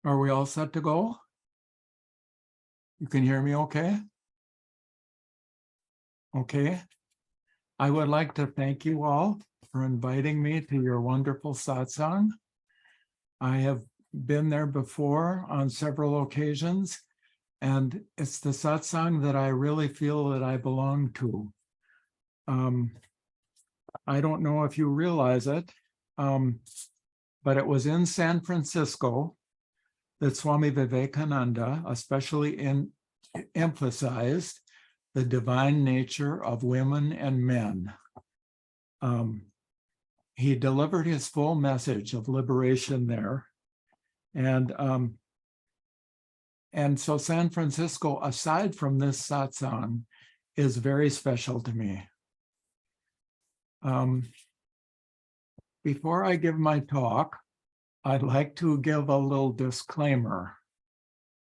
Are we all set to go? You can hear me okay? Okay. I would like to thank you all for inviting me to your wonderful satsang. I have been there before on several occasions, and it's the satsang that I really feel that I belong to. I don't know if you realize it, but it was in San Francisco that Swami Vivekananda especially emphasized the divine nature of women and men. He delivered his full message of liberation there. And so San Francisco, aside from this satsang, is very special to me. Before I give my talk, I'd like to give a little disclaimer.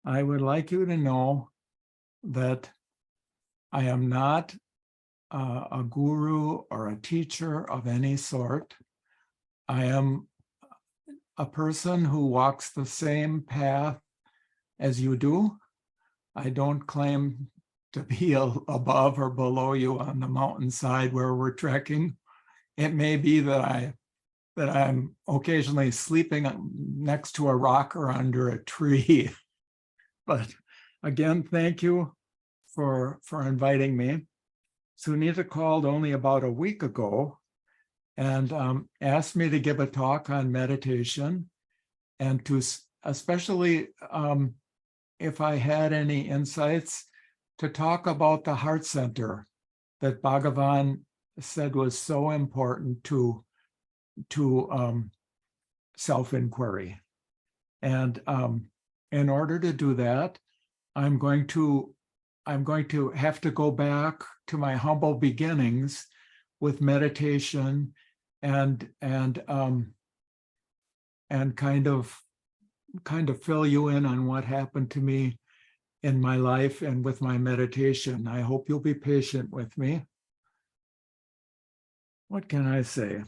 I would like you to know that I am not a guru or a teacher of any sort. I am a person who walks the same path as you do. I don't claim to be above or below you on the mountainside where we're trekking. It may be that I'm occasionally sleeping next to a rock or under a tree. But again, thank you for inviting me. Sunita called only about a week ago and asked me to give a talk on meditation, and to especially if I had any insights, to talk about the heart center that Bhagavan said was so important to self-inquiry. And in order to do that, I'm going to have to go back to my humble beginnings with meditation and kind of fill you in on what happened to me in my life and with my meditation. I hope you'll be patient with me. What can I say?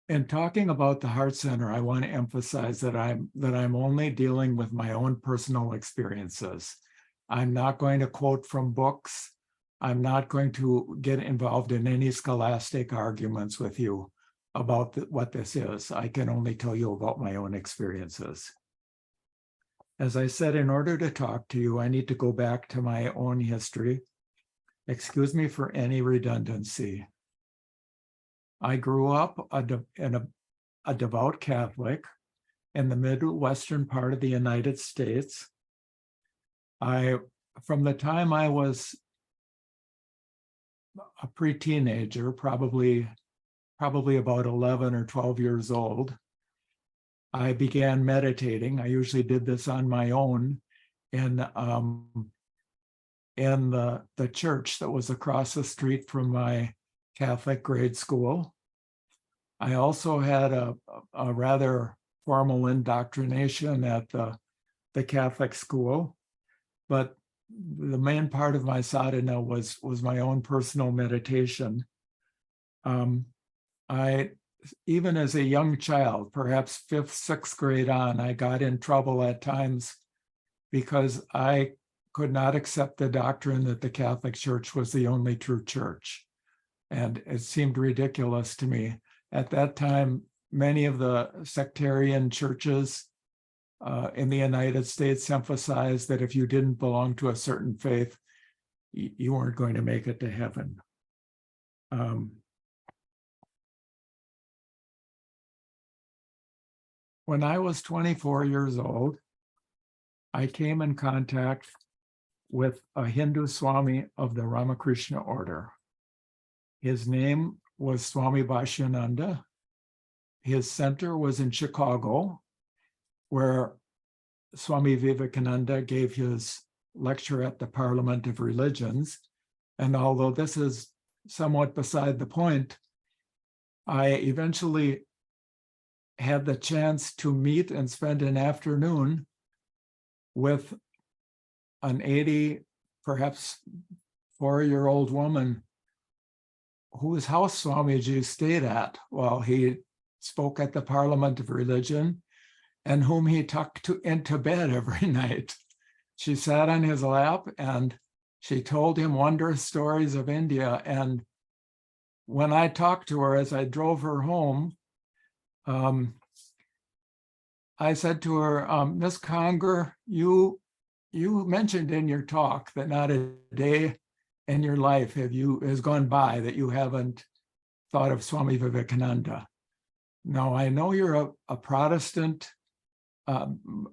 In talking about the heart center, I want to emphasize that I'm only dealing with my own personal experiences. I'm not going to quote from books. I'm not going to get involved in any scholastic arguments with you about what this is. I can only tell you about my own experiences. As I said, in order to talk to you, I need to go back to my own history. Excuse me for any redundancy. I grew up a devout Catholic in the Midwestern part of the United States. From the time I was a pre-teenager, probably about 11 or 12 years old, I began meditating. I usually did this on my own in the church that was across the street from my Catholic grade school. I also had a rather formal indoctrination at the Catholic school, but the main part of my sadhana was my own personal meditation. Even as a young child, perhaps 5th, 6th grade on, I got in trouble at times because I could not accept the doctrine that the Catholic Church was the only true church. And it seemed ridiculous to me. At that time, many of the sectarian churches in the United States emphasized that if you didn't belong to a certain faith, you weren't going to make it to heaven. When I was 24 years old, I came in contact with a Hindu Swami of the Ramakrishna order. His name was Swami Bhashyananda. His center was in Chicago, where Swami Vivekananda gave his lecture at the Parliament of Religions. And although this is somewhat beside the point, I eventually had the chance to meet and spend an afternoon with an 80, perhaps 4-year-old woman whose house Swamiji stayed at while he spoke at the Parliament of Religion and whom he tucked into bed every night. She sat on his lap and she told him wondrous stories of India. And when I talked to her as I drove her home, I said to her, Miss Conger, you mentioned in your talk that not a day in your life has gone by that you haven't thought of Swami Vivekananda. Now, I know you're a Protestant,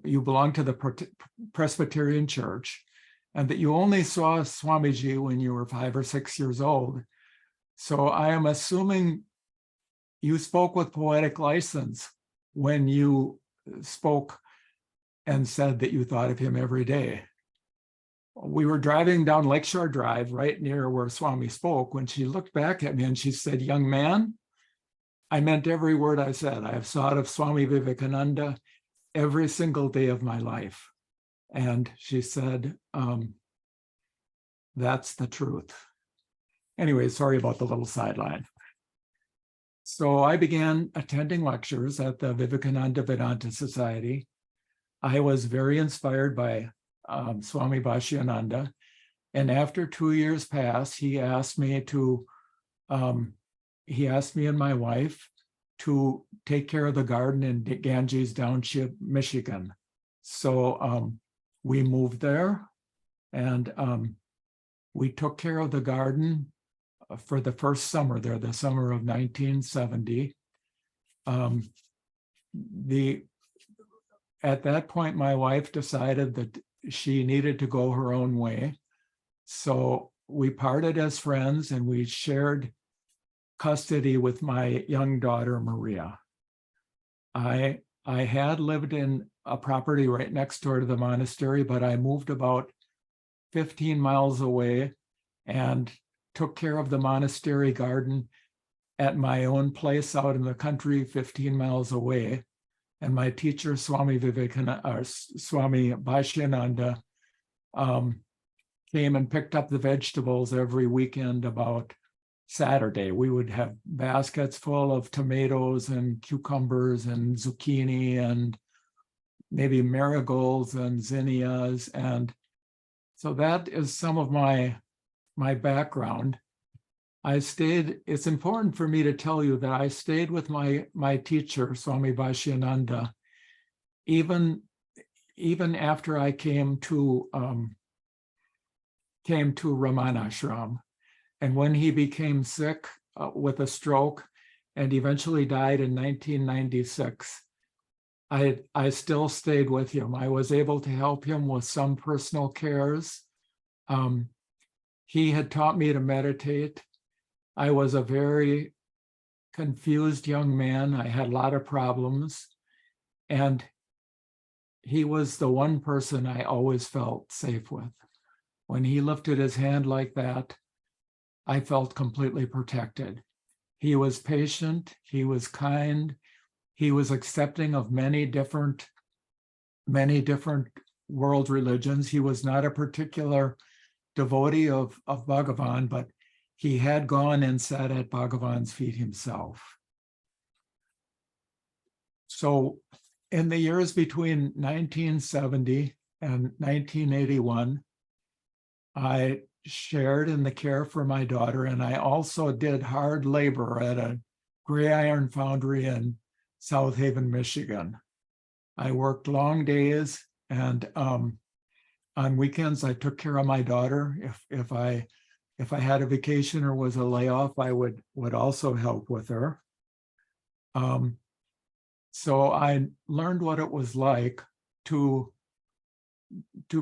you belong to the Presbyterian Church, and that you only saw Swamiji when you were 5 or 6 years old. So I am assuming you spoke with poetic license when you spoke and said that you thought of him every day. We were driving down Lakeshore Drive right near where Swami spoke when she looked back at me and she said, young man, I meant every word I said. I have thought of Swami Vivekananda every single day of my life. And she said, that's the truth. Anyway, sorry about the little sideline. So I began attending lectures at the Vivekananda Vedanta Society. I was very inspired by Swami Bhashyananda. And after 2 years passed, he asked me and my wife to take care of the garden in Ganges Township, Michigan. So we moved there and we took care of the garden for the first summer there, the summer of 1970. At that point, my wife decided that she needed to go her own way. So we parted as friends and we shared custody with my young daughter, Maria. I had lived in a property right next door to the monastery, but I moved about 15 miles away and took care of the monastery garden at my own place out in the country 15 miles away. And my teacher, Swami Bhashyananda, came and picked up the vegetables every weekend about Saturday. We would have baskets full of tomatoes and cucumbers and zucchini and maybe marigolds and zinnias. And so that is some of my background. It's important for me to tell you that I stayed with my teacher, Swami Bhashyananda, even after I came to Raman Ashram. And when he became sick with a stroke and eventually died in 1996, I still stayed with him. I was able to help him with some personal cares. He had taught me to meditate. I was a very confused young man. I had a lot of problems. And he was the one person I always felt safe with. When he lifted his hand like that, I felt completely protected. He was patient, he was kind, he was accepting of many different world religions. He was not a particular devotee of Bhagavan, but he had gone and sat at Bhagavan's feet himself. So in the years between 1970 and 1981, I shared in the care for my daughter, and I also did hard labor at a gray iron foundry in South Haven, Michigan. I worked long days, and on weekends I took care of my daughter. If I had a vacation or was a layoff, I would also help with her. So I learned what it was like to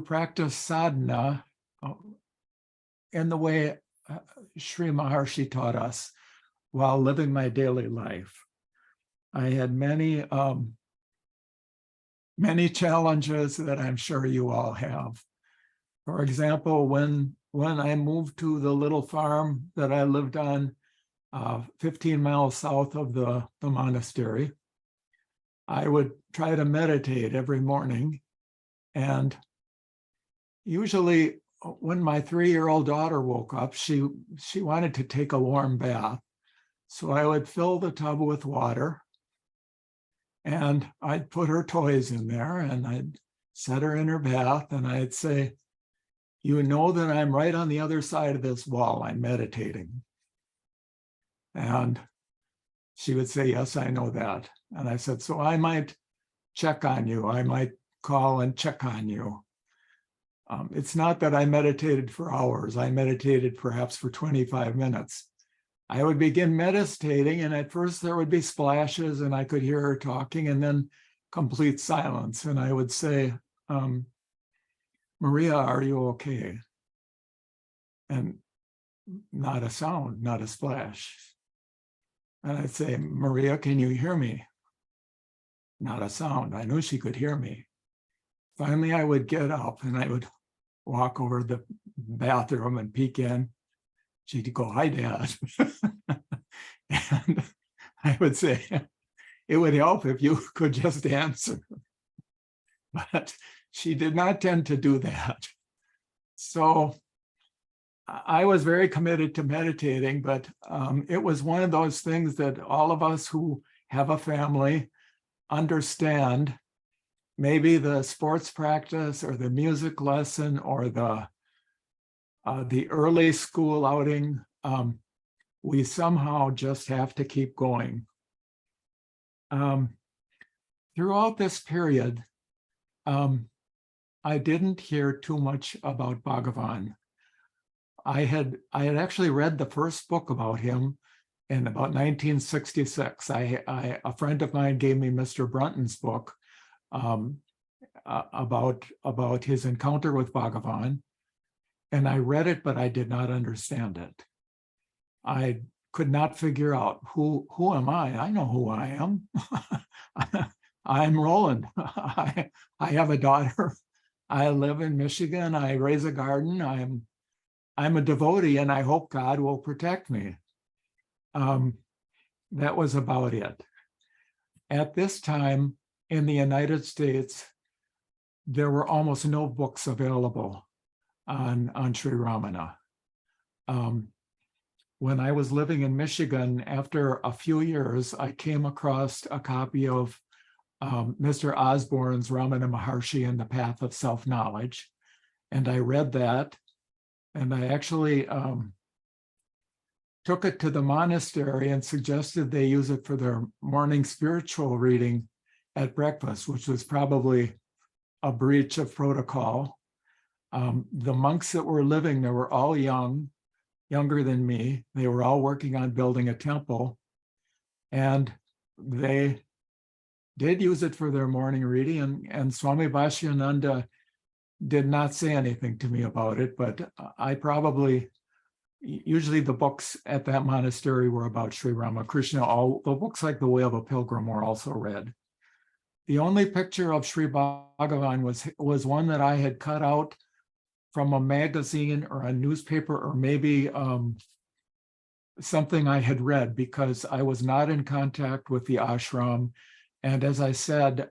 practice sadhana in the way Shri Maharshi taught us while living my daily life. I had many challenges that I'm sure you all have. For example, when I moved to the little farm that I lived on 15 miles south of the monastery, I would try to meditate every morning. And usually when my 3-year-old daughter woke up, she wanted to take a warm bath. So I would fill the tub with water And I'd put her toys in there and I'd set her in her bath and I'd say, you know that I'm right on the other side of this wall. I'm meditating. And she would say, yes, I know that. And I said, so I might check on you. I might call and check on you. It's not that I meditated for hours. I meditated perhaps for 25 minutes. I would begin meditating, and at first there would be splashes, and I could hear her talking, and then complete silence. And I would say, Maria, are you okay? And not a sound, not a splash. And I'd say, Maria, can you hear me? Not a sound. I knew she could hear me. Finally, I would get up and I would walk over the bathroom and peek in. She'd go, hi, Dad. And I would say, it would help if you could just answer. But she did not tend to do that. So I was very committed to meditating, but it was one of those things that all of us who have a family understand. Maybe the sports practice or the music lesson or the early school outing, we somehow just have to keep going. Throughout this period, I didn't hear too much about Bhagavan. I had actually read the first book about him in about 1966. A friend of mine gave me Mr. Brunton's book about his encounter with Bhagavan, and I read it, but I did not understand it. I could not figure out who am I? I know who I am. I'm Roland. I have a daughter. I live in Michigan. I raise a garden. I'm a devotee, and I hope God will protect me. That was about it. At this time in the United States, there were almost no books available on Sri Ramana. When I was living in Michigan, after a few years, I came across a copy of Mr. Osborne's Ramana Maharshi and the Path of Self-Knowledge. And I read that, and I actually took it to the monastery and suggested they use it for their morning spiritual reading at breakfast, which was probably a breach of protocol. The monks that were living there were all younger than me. They were all working on building a temple, and they did use it for their morning reading, and Swami Bhashyananda did not say anything to me about it, but usually the books at that monastery were about Sri Ramakrishna. All the books like The Way of a Pilgrim were also read. The only picture of Sri Bhagavan was one that I had cut out from a magazine or a newspaper, or maybe something I had read, because I was not in contact with the ashram. And as I said,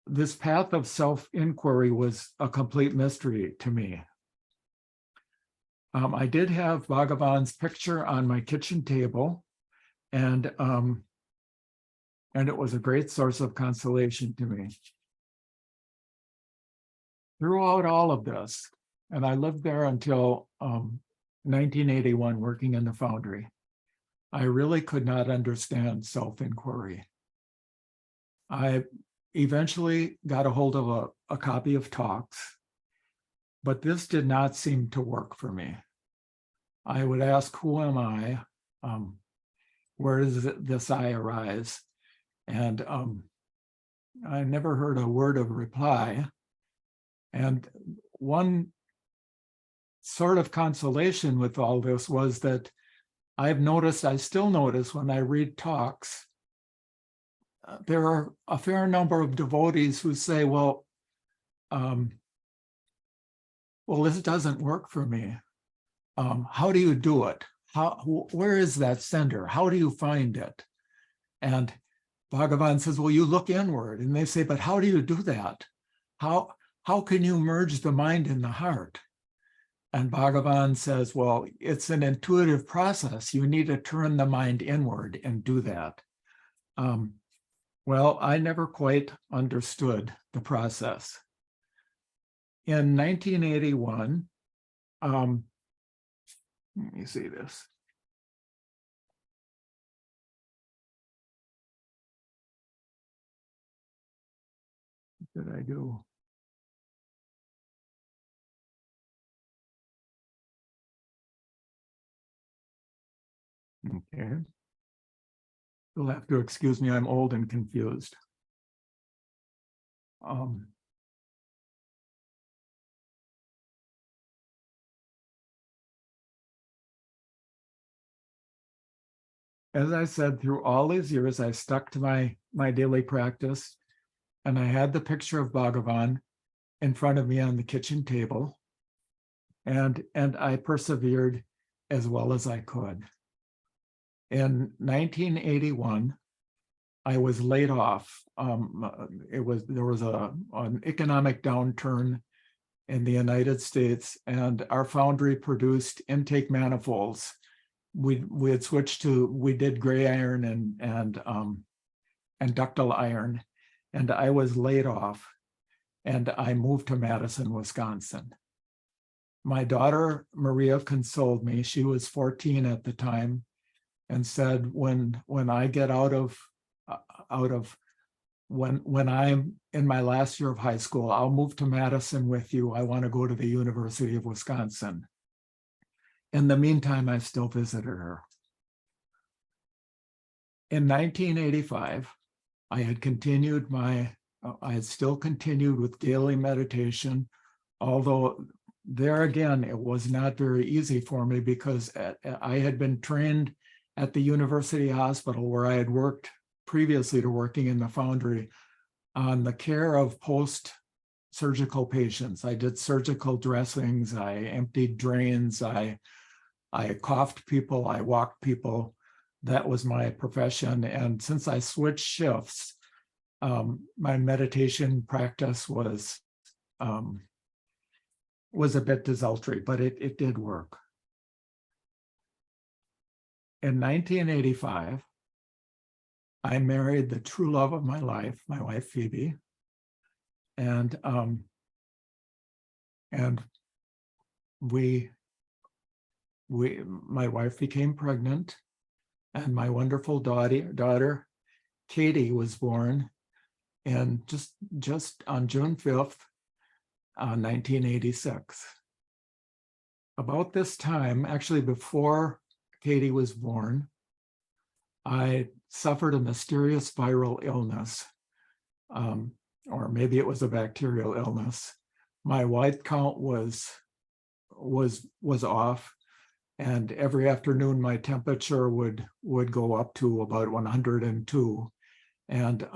this path of self-inquiry was a complete mystery to me. I did have Bhagavan's picture on my kitchen table, and it was a great source of consolation to me. Throughout all of this, and I lived there until 1981, working in the foundry, I really could not understand self-inquiry. I eventually got a hold of a copy of Talks, but this did not seem to work for me. I would ask, who am I? Where does this I arise? And I never heard a word of reply. And one sort of consolation with all this was that I still notice when I read Talks, there are a fair number of devotees who say, well, this doesn't work for me. How do you do it? Where is that center? How do you find it? And Bhagavan says, well, you look inward. And they say, but how do you do that? How can you merge the mind and the heart? And Bhagavan says, well, it's an intuitive process. You need to turn the mind inward and do that. Well, I never quite understood the process. In 1981, let me see this. What did I do? Okay. You'll have to excuse me, I'm old and confused. As I said, through all these years, I stuck to my daily practice, and I had the picture of Bhagavan in front of me on the kitchen table, and I persevered as well as I could. In 1981, I was laid off. There was an economic downturn in the United States, and our foundry produced intake manifolds. We had switched to, we did gray iron and ductile iron, and I was laid off, and I moved to Madison, Wisconsin. My daughter Maria consoled me. She was 14 at the time, and said, when I get when I'm in my last year of high school, I'll move to Madison with you. I want to go to the University of Wisconsin. In the meantime, I still visited her. In 1985, I had still continued with daily meditation, although there again, it was not very easy for me because I had been trained at the University Hospital, where I had worked previously to working in the foundry, on the care of post-surgical patients. I did surgical dressings, I emptied drains, I coughed people, I walked people. That was my profession. And since I switched shifts, my meditation practice was a bit desultory, but it did work. In 1985, I married the true love of my life, my wife Phoebe, and my wife became pregnant, and my wonderful daughter Katie was born, and just on June 5th, 1986. About this time, actually before Katie was born, I suffered a mysterious viral illness, or maybe it was a bacterial illness. My white count was off, and every afternoon my temperature would go up to about 102, and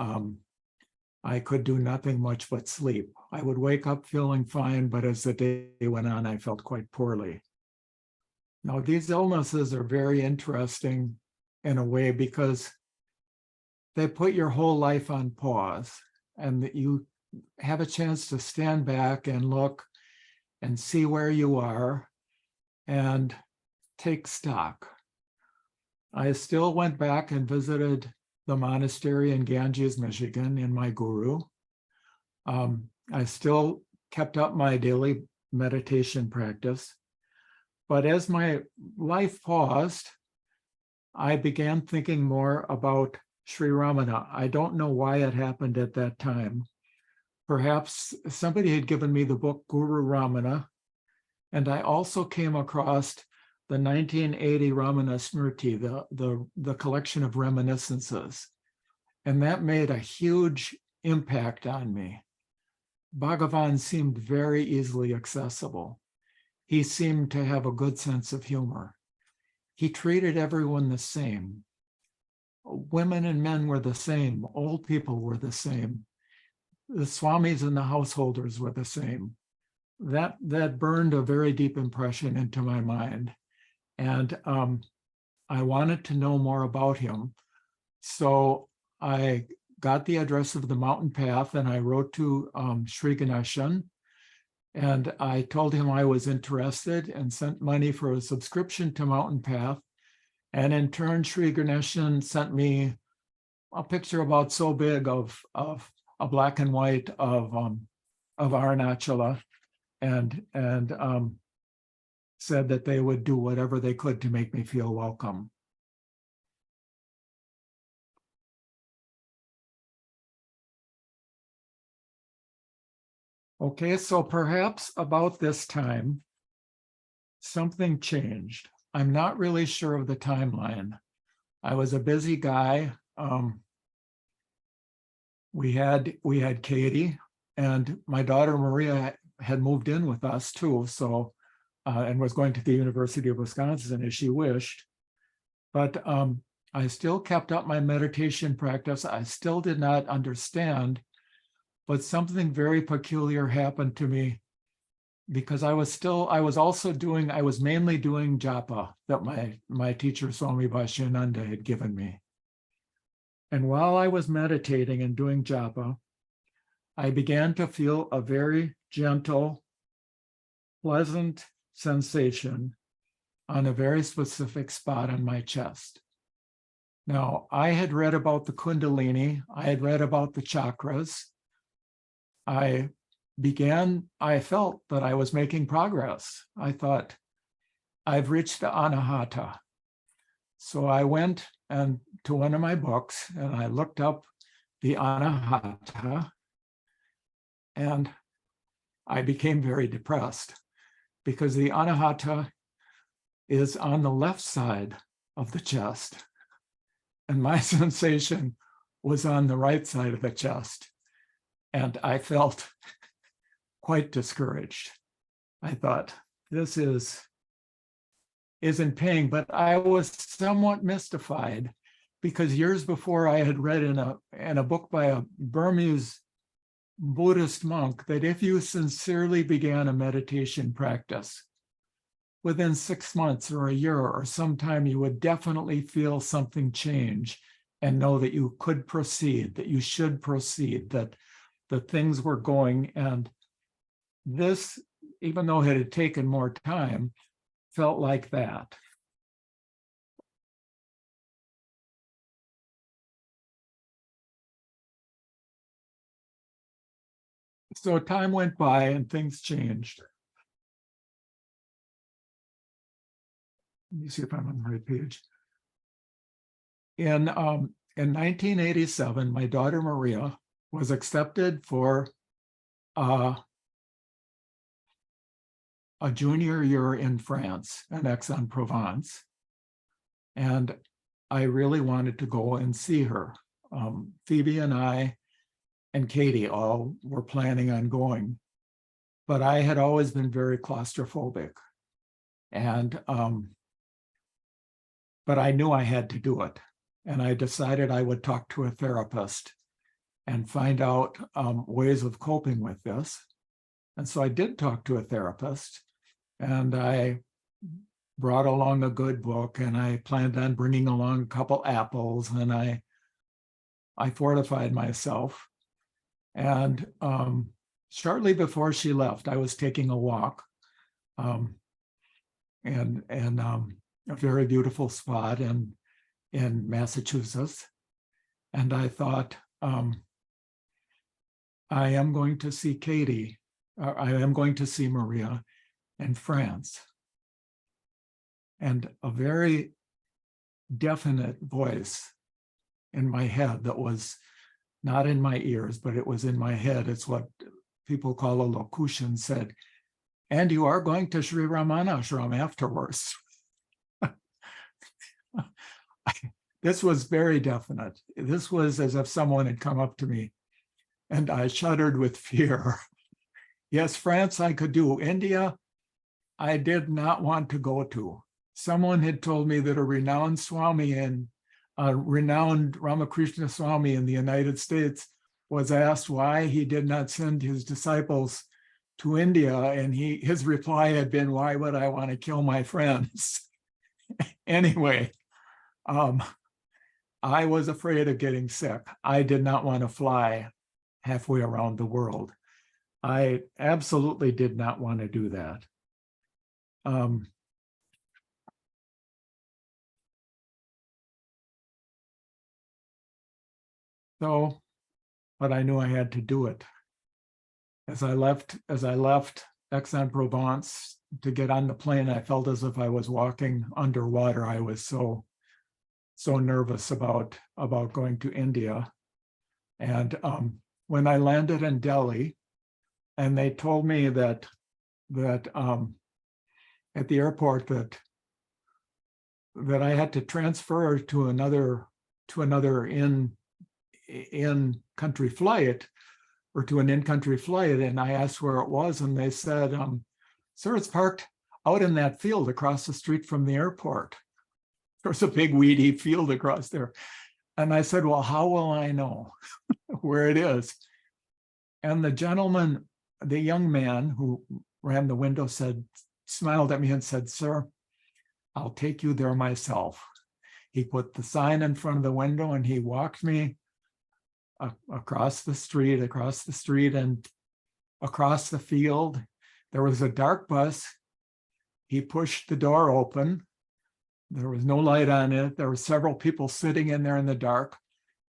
I could do nothing much but sleep. I would wake up feeling fine, but as the day went on, I felt quite poorly. Now, these illnesses are very interesting in a way because they put your whole life on pause, and that you have a chance to stand back and look and see where you are and take stock. I still went back and visited the monastery in Ganges, Michigan, in my guru. I still kept up my daily meditation practice. But as my life paused, I began thinking more about Shri Ramana. I don't know why it happened at that time. Perhaps somebody had given me the book Guru Ramana, and I also came across the 1980 Ramana Smriti, the collection of reminiscences, and that made a huge impact on me. Bhagavan seemed very easily accessible. He seemed to have a good sense of humor. He treated everyone the same. Women and men were the same. Old people were the same. The swamis and the householders were the same. That burned a very deep impression into my mind. And I wanted to know more about him. So I got the address of the mountain path, and I wrote to Shri Ganeshan, and I told him I was interested and sent money for a subscription to Mountain Path. And in turn, Shri Ganeshan sent me a picture about so big of a black and white of Arunachala, and said that they would do whatever they could to make me feel welcome. Okay, so perhaps about this time, something changed. I'm not really sure of the timeline. I was a busy guy. We had Katie, and my daughter Maria had moved in with us too, so and was going to the University of Wisconsin as she wished. But I still kept up my meditation practice. I still did not understand, but something very peculiar happened to me, because I was mainly doing japa that my teacher Swami Vaishyananda had given me. And while I was meditating and doing japa, I began to feel a very gentle, pleasant sensation on a very specific spot on my chest. Now, I had read about the Kundalini, I had read about the chakras. I felt that I was making progress. I thought, I've reached the anahata. So I went to one of my books and I looked up the anahata, and I became very depressed, because the anahata is on the left side of the chest, and my sensation was on the right side of the chest. And I felt quite discouraged. I thought, this isn't paying, but I was somewhat mystified, because years before I had read in a book by a Burmese Buddhist monk that if you sincerely began a meditation practice, within 6 months or a year or sometime, you would definitely feel something change and know that you could proceed, that you should proceed, that things were going. And this, even though it had taken more time, felt like that. So time went by and things changed. Let me see if I'm on the right page. In 1987, my daughter Maria was accepted for a junior year in France, in Aix-en-Provence. And I really wanted to go and see her. Phoebe and I and Katie all were planning on going, but I had always been very claustrophobic. And but I knew I had to do it. And I decided I would talk to a therapist and find out ways of coping with this. And so I did talk to a therapist, and I brought along a good book, and I planned on bringing along a couple apples, and I fortified myself. And shortly before she left, I was taking a walk and a very beautiful spot in Massachusetts. And I thought, I am going to see Katie, I am going to see Maria in France. And a very definite voice in my head that was not in my ears, but it was in my head. It's what people call a locution, said, and you are going to Shri Ramana ashram afterwards. This was very definite. This was as if someone had come up to me, and I shuddered with fear. Yes, France I could do. India, I did not want to go to. Someone had told me that a renowned Swami and a renowned Ramakrishna Swami in the United States was asked why he did not send his disciples to India, and his reply had been, why would I want to kill my friends? Anyway, I was afraid of getting sick. I did not want to fly halfway around the world. I absolutely did not want to do that. So, but I knew I had to do it. As I left Aix-en-Provence to get on the plane, I felt as if I was walking underwater. I was so nervous about going to India. And when I landed in Delhi, and they told me that at the airport that I had to transfer to another in-country flight, or to an in-country flight, and I asked where it was, and they said, sir, it's parked out in that field across the street from the airport. There's a big weedy field across there. And I said, well, how will I know where it is? And the young man who ran the window smiled at me and said, sir, I'll take you there myself. He put the sign in front of the window and he walked me across the street and across the field. There was a dark bus. He pushed the door open. There was no light on it. There were several people sitting in there in the dark.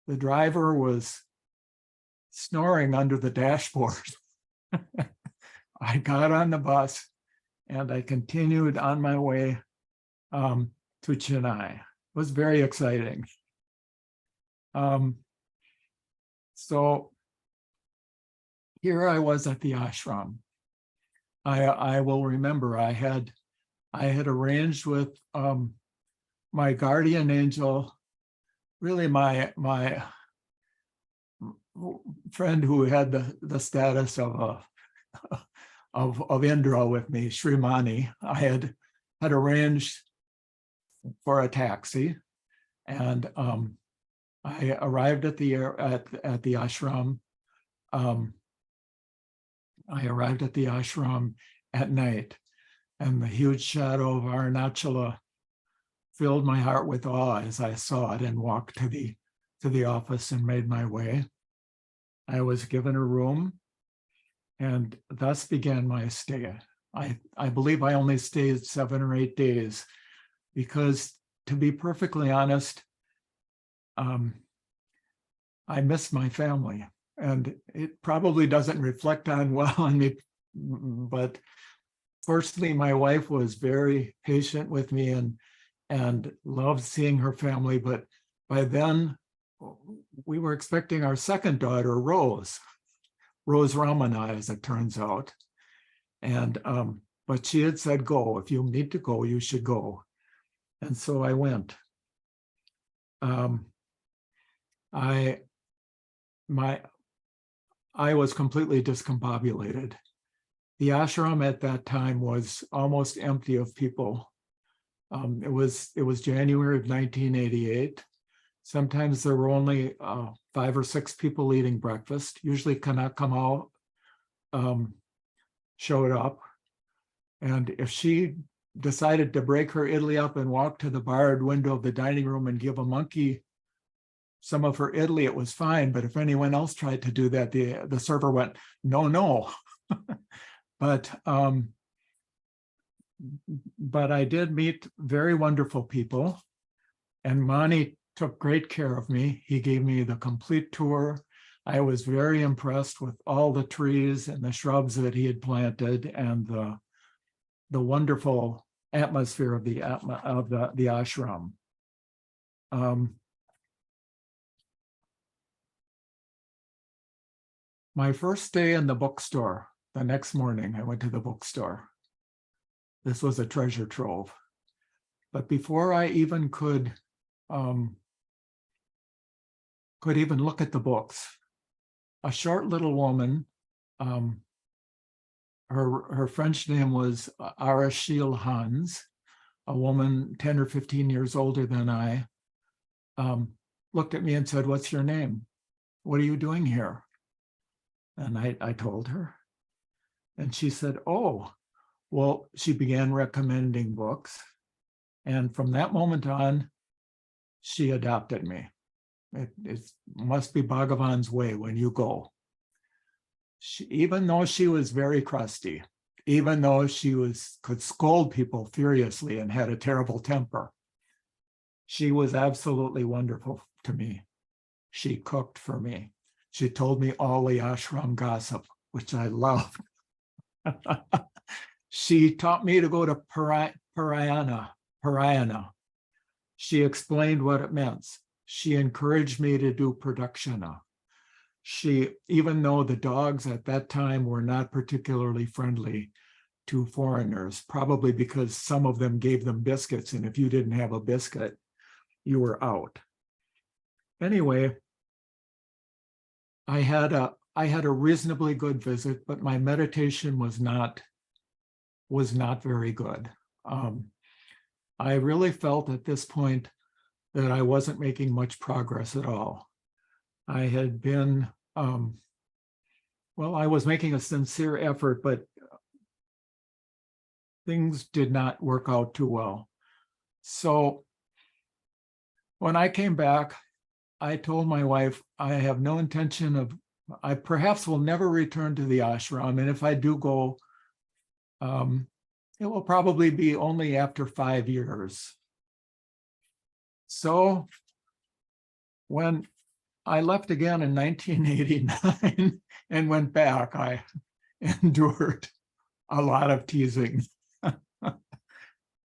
The driver was snoring under the dashboard. I got on the bus and I continued on my way to Chennai. It was very exciting. So here I was at the ashram. I will remember I had arranged with my guardian angel, really my friend who had the status of Indra with me, Shri. I had arranged for a taxi, and I arrived at the ashram. I arrived at the ashram at night, and the huge shadow of Arunachala filled my heart with awe as I saw it, and walked to the office and made my way. I was given a room, and thus began my stay. I believe I only stayed 7 or 8 days, because, to be perfectly honest, I miss my family, and it probably doesn't reflect well on me, but fortunately my wife was very patient with me and loved seeing her family. But by then we were expecting our second daughter, Rose Ramana, as it turns out. And but she had said, go, if you need to go, you should go. And so I went. I was completely discombobulated. The ashram at that time was almost empty of people. It was January of 1988. Sometimes there were only 5 or 6 people eating breakfast. Usually Kana Kamal showed up. And if she decided to break her idli up and walk to the barred window of the dining room and give a monkey some of her idli, it was fine. But if anyone else tried to do that, the server went, no. But I did meet very wonderful people, and Mani took great care of me. He gave me the complete tour. I was very impressed with all the trees and the shrubs that he had planted, and the wonderful atmosphere of the ashram. My first day in the bookstore, the next morning, I went to the bookstore. This was a treasure trove. But before I even could even look at the books, a short little woman, her French name was Arachil Hans, a woman 10 or 15 years older than I, looked at me and said, "What's your name? What are you doing here?" And I told her. And she said, "Oh," well, she began recommending books. And from that moment on, she adopted me. It must be Bhagavan's way when you go. Even though she was very crusty, even though she could scold people furiously and had a terrible temper, she was absolutely wonderful to me. She cooked for me. She told me all the ashram gossip, which I loved. She taught me to go to Parayana. She explained what it meant. She encouraged me to do pradakshina. She, even though the dogs at that time were not particularly friendly to foreigners, probably because some of them gave them biscuits, and if you didn't have a biscuit, you were out. Anyway, I had a reasonably good visit, but my meditation was not very good. I really felt at this point that I wasn't making much progress at all. I had been, well, I was making a sincere effort, but things did not work out too well. So when I came back, I told my wife, I have no intention of, I perhaps will never return to the ashram. And if I do go, it will probably be only after 5 years. So when I left again in 1989 and went back, I endured a lot of teasing.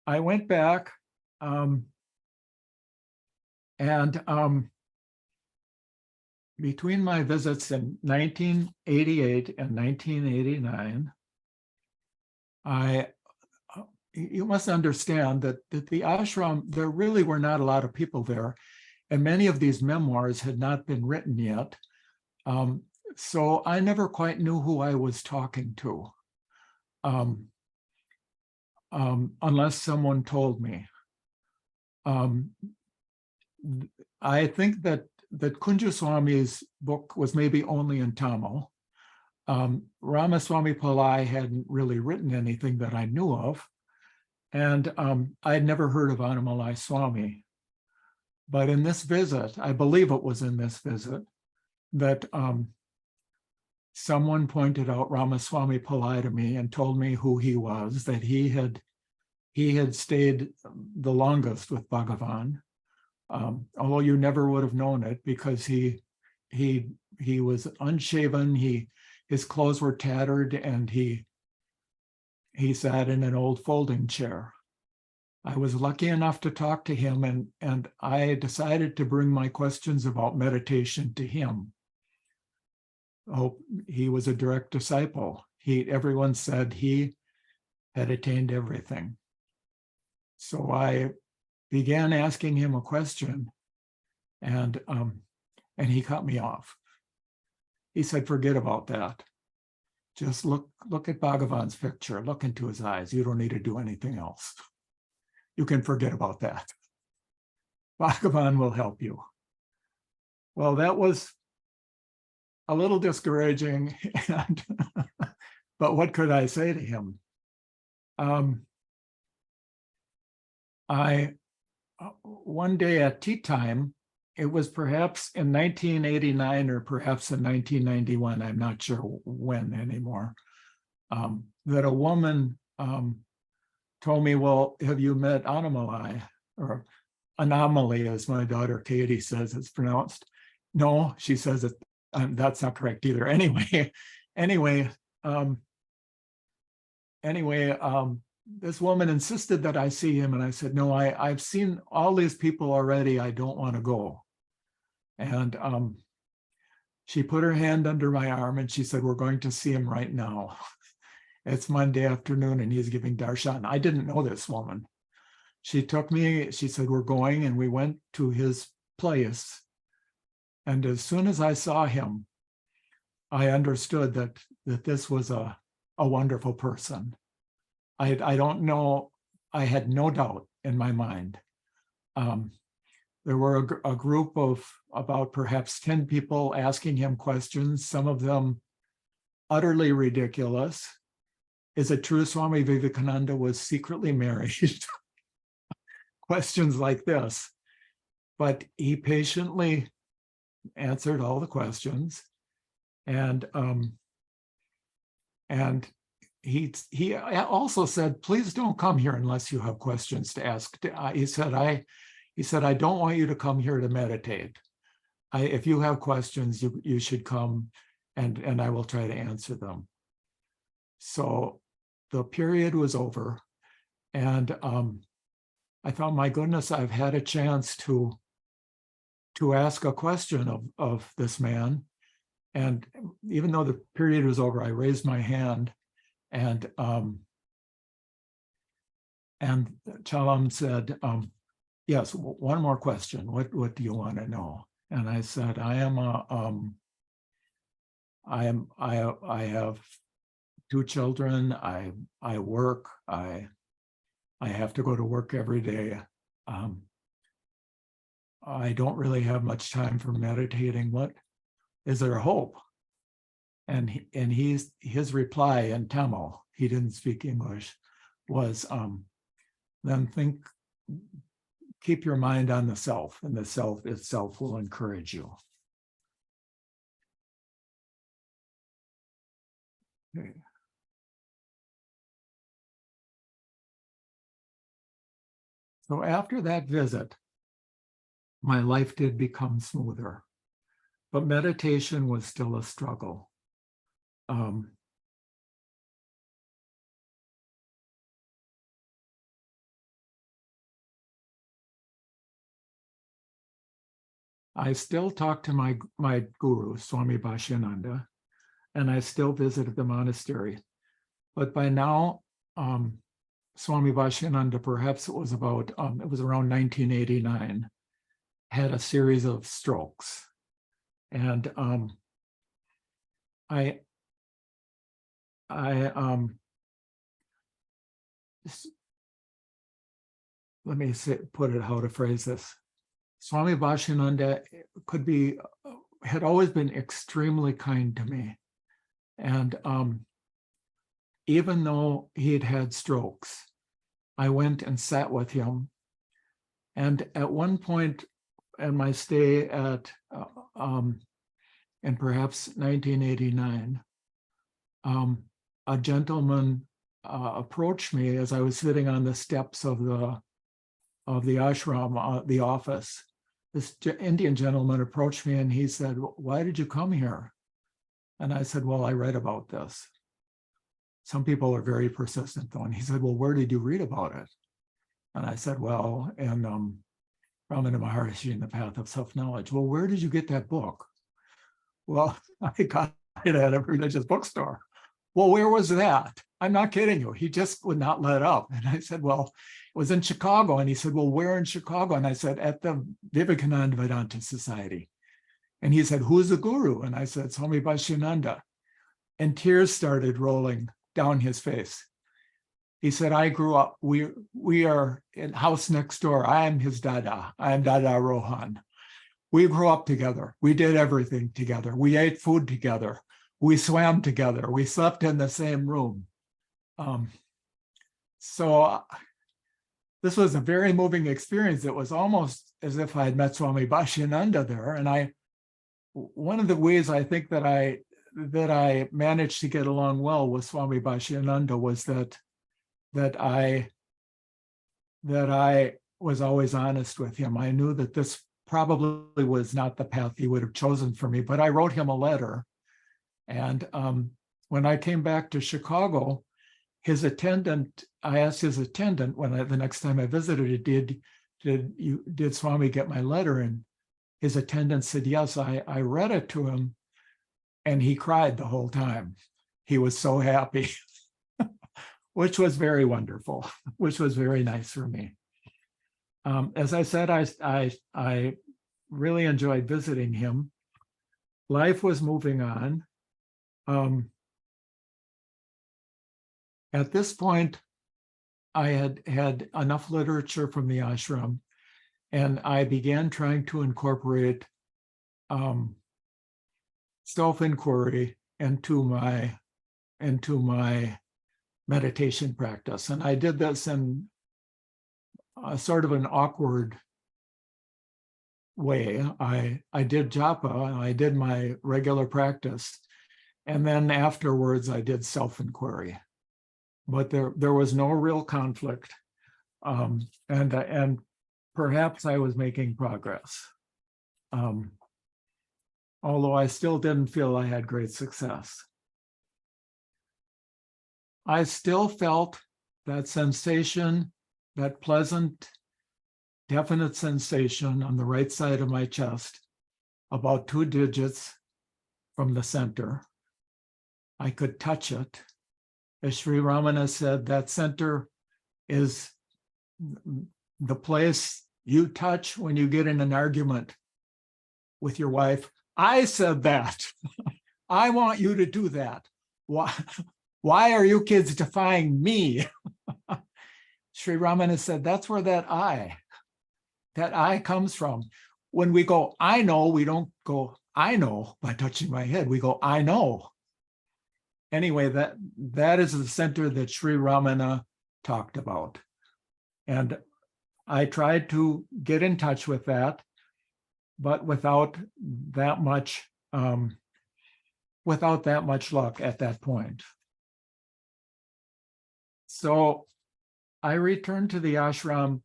I went back between my visits in 1988 and 1989, you must understand that the ashram, there really were not a lot of people there, and many of these memoirs had not been written yet. So I never quite knew who I was talking to, unless someone told me. I think that Kunjaswami's book was maybe only in Tamil. Ramaswamy Pillai hadn't really written anything that I knew of. And I had never heard of Annamalai Swami. But in this visit, I believe it was in this visit, that someone pointed out Ramaswamy Pillai to me and told me who he was, that he had stayed the longest with Bhagavan. Although you never would have known it, because he was unshaven, his clothes were tattered, and he sat in an old folding chair. I was lucky enough to talk to him, and I decided to bring my questions about meditation to him. Oh, he was a direct disciple. Everyone said he had attained everything. So I began asking him a question, and he cut me off. He said, "Forget about that. Just look at Bhagavan's picture, look into his eyes. You don't need to do anything else. You can forget about that. Bhagavan will help you." Well, that was a little discouraging, but what could I say to him? One day at tea time, it was perhaps in 1989 or perhaps in 1991, I'm not sure when anymore, that a woman told me, "Well, have you met Annamalai?" Or Anomaly, as my daughter Katie says it's pronounced. No, she says it, that's not correct either. Anyway, this woman insisted that I see him, and I said, "No, I've seen all these people already. I don't want to go." And she put her hand under my arm and she said, "We're going to see him right now. It's Monday afternoon and he's giving darshan." I didn't know this woman. She took me, she said, "We're going," and we went to his place. And as soon as I saw him, I understood that this was a wonderful person. I don't know, I had no doubt in my mind. There were a group of about perhaps 10 people asking him questions, some of them utterly ridiculous. Is it true Swami Vivekananda was secretly married? Questions like this. But he patiently answered all the questions. And he also said, "Please don't come here unless you have questions to ask." He said, I don't want you to come here to meditate. if you have questions, you should come and I will try to answer them. So the period was over, and I thought, my goodness, I've had a chance to ask a question of this man. And even though the period was over, I raised my hand, and Chalam said, yes, one more question. What do you want to know? And I said, I have 2 children. I work. I have to go to work every day. I don't really have much time for meditating. What is there hope? And his reply in Tamil, he didn't speak English, was then keep your mind on the self, and the self itself will encourage you. Okay. So after that visit, my life did become smoother, but meditation was still a struggle. I still talk to my guru, Swami Bhashyananda, and I still visited the monastery. But by now, Swami Bhashyananda, perhaps it was around 1989, had a series of strokes. And let me put it how to phrase this. Swami Bhashyananda had always been extremely kind to me. And even though he had had strokes, I went and sat with him. And at one point in my stay in perhaps 1989, a gentleman approached me as I was sitting on the steps of the ashram, the office. This Indian gentleman approached me and he said, "Why did you come here?" And I said, "Well, I read about this." Some people are very persistent though. And he said, "Well, where did you read about it?" And I said, "Well, in Ramana Maharshi in the Path of Self-Knowledge." "Well, where did you get that book?" "Well, I got it at a religious bookstore." "Well, where was that?" "I'm not kidding you." He just would not let up. And I said, "Well, it was in Chicago." And he said, "Well, where in Chicago?" And I said, "At the Vivekananda Vedanta Society." And he said, "Who's the guru?" And I said, "Swami Bhashyananda." And tears started rolling down his face. He said, "I grew up, we are in house next door. I am his dada. I am Dada Rohan. We grew up together. We did everything together. We ate food together. We swam together. We slept in the same room." So this was a very moving experience. It was almost as if I had met Swami Bhashyananda there. And one of the ways I think that I managed to get along well with Swami Bhashyananda was that I was always honest with him. I knew that this probably was not the path he would have chosen for me, but I wrote him a letter. And when I came back to Chicago, I asked his attendant the next time I visited, did Swami get my letter? And his attendant said, "Yes, I read it to him." And he cried the whole time. He was so happy, which was very wonderful, which was very nice for me. As I said, I really enjoyed visiting him. Life was moving on. At this point, I had enough literature from the ashram, and I began trying to incorporate self-inquiry into my meditation practice. And I did this in a sort of an awkward way. I did japa, I did my regular practice, and then afterwards I did self-inquiry. But there was no real conflict, and perhaps I was making progress. although I still didn't feel I had great success. I still felt that sensation, that pleasant, definite sensation on the right side of my chest, about 2 digits from the center. I could touch it. As Shri Ramana said, that center is the place you touch when you get in an argument with your wife. I said that. I want you to do that. Why are you kids defying me? Shri Ramana said, that's where that I comes from. When we go, I know, we don't go, I know, by touching my head. We go, I know. Anyway, that is the center that Shri Ramana talked about. And I tried to get in touch with that, but without that much luck at that point. So I returned to the ashram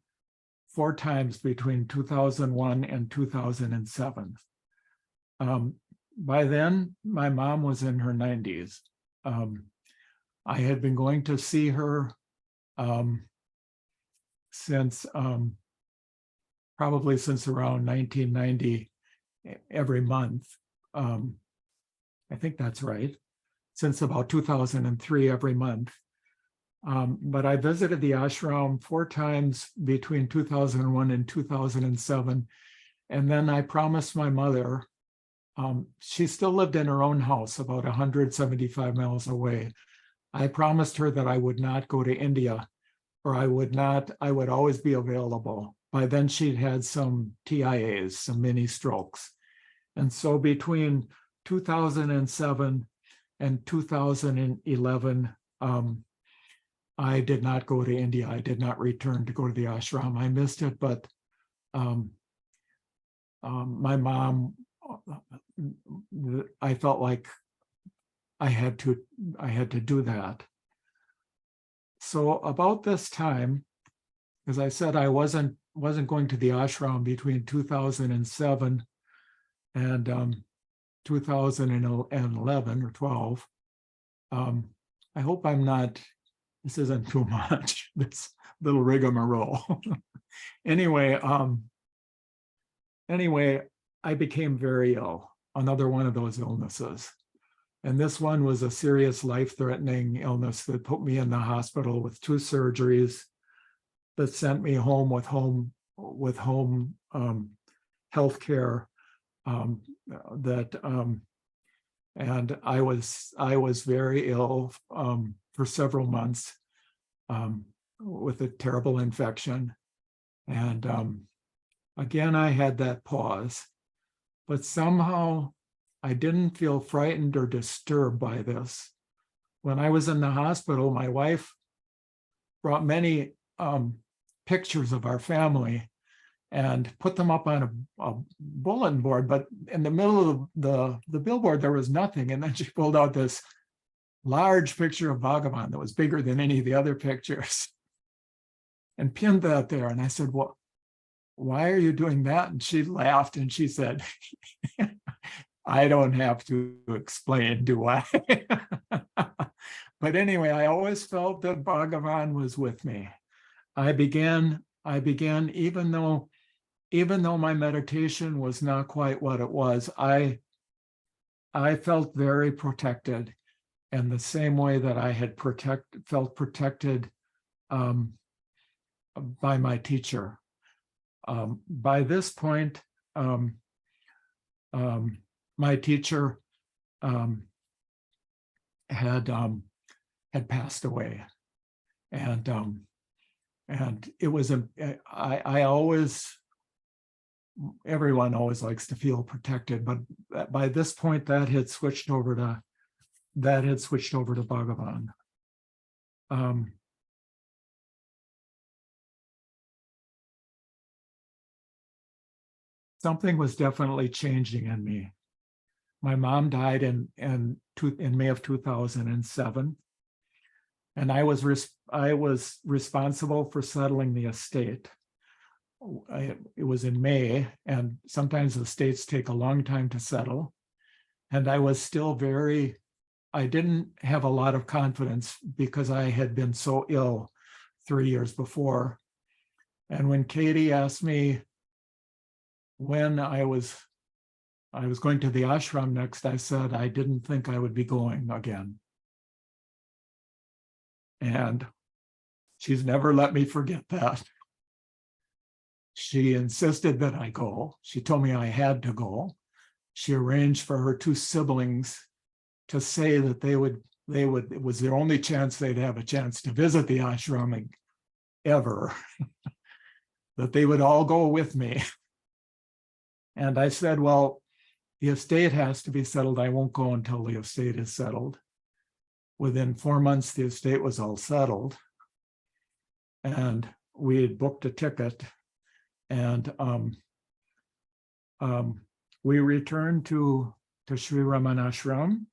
4 times between 2001 and 2007. By then, my mom was in her 90s. I had been going to see her probably since around 1990, every month. I think that's right. Since about 2003, every month. But I visited the ashram 4 times between 2001 and 2007. And then I promised my mother, she still lived in her own house about 175 miles away. I promised her that I would not go to India, or I would always be available. By then she'd had some TIAs, some mini strokes. And so between 2007 and 2011, I did not go to India. I did not return to go to the ashram. I missed it, but my mom, I felt like I had to do that. So about this time, as I said, I wasn't going to the ashram between 2007 and 2011 or 12. I hope I'm not, this isn't too much, this little rigmarole. Anyway, I became very ill, another one of those illnesses. And this one was a serious life-threatening illness that put me in the hospital with 2 surgeries, that sent me home with home health care. And I was very ill for several months with a terrible infection. And again, I had that pause, but somehow I didn't feel frightened or disturbed by this. When I was in the hospital, my wife brought many pictures of our family and put them up on a bulletin board, but in the middle of the billboard, there was nothing. And then she pulled out this large picture of Bhagavan that was bigger than any of the other pictures and pinned that there. And I said, well, why are you doing that? And she laughed and she said, I don't have to explain, do I? But anyway, I always felt that Bhagavan was with me. I began, even though my meditation was not quite what it was, I felt very protected in the same way that I had felt protected by my teacher. By this point, my teacher had passed away, and it was everyone always likes to feel protected, but by this point that had switched over to Bhagavan. Something was definitely changing in me. My mom died in May of 2007, and I was responsible for settling the estate. It was in May, and sometimes the estates take a long time to settle. And I was still I didn't have a lot of confidence because I had been so ill 3 years before. And when Katie asked me when I was going to the ashram next, I said I didn't think I would be going again. And she's never let me forget that. She insisted that I go. She told me I had to go. She arranged for her 2 siblings to say that it was their only chance they'd have a chance to visit the ashram ever, that they would all go with me. And I said, well, the estate has to be settled. I won't go until the estate is settled. Within 4 months, the estate was all settled. And we had booked a ticket. And we returned to Shri Raman ashram.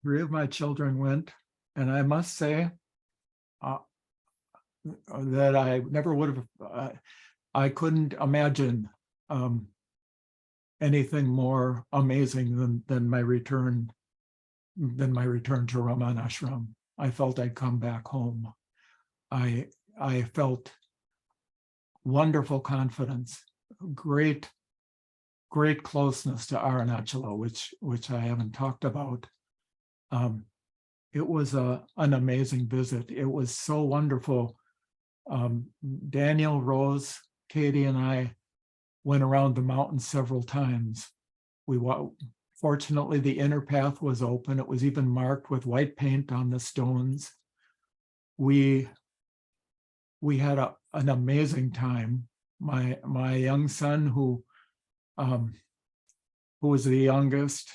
Three of my children went, and I must say that I never would have, I couldn't imagine anything more amazing than my return to Raman ashram. I felt I'd come back home. I felt wonderful confidence, great closeness to Arunachala, which I haven't talked about. It was an amazing visit. It was so wonderful. Daniel, Rose, Katie, and I went around the mountain several times. Fortunately, the inner path was open. It was even marked with white paint on the stones. We had an amazing time. My young son, who was the youngest,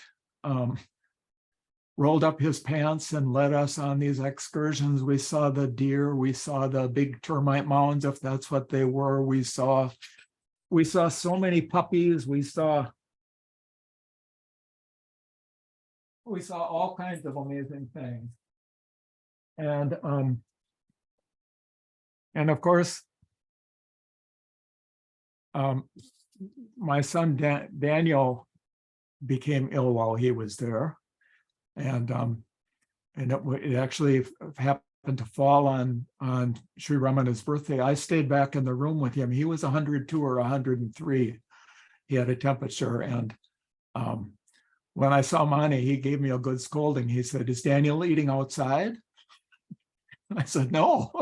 rolled up his pants and led us on these excursions. We saw the deer, we saw the big termite mounds, if that's what they were. We saw so many puppies. We saw all kinds of amazing things. And of course, my son Daniel became ill while he was there. And it actually happened to fall on Shri Ramana's birthday. I stayed back in the room with him. He was 102 or 103. He had a temperature. And when I saw Mani, he gave me a good scolding. He said, "Is Daniel eating outside?" I said, "No,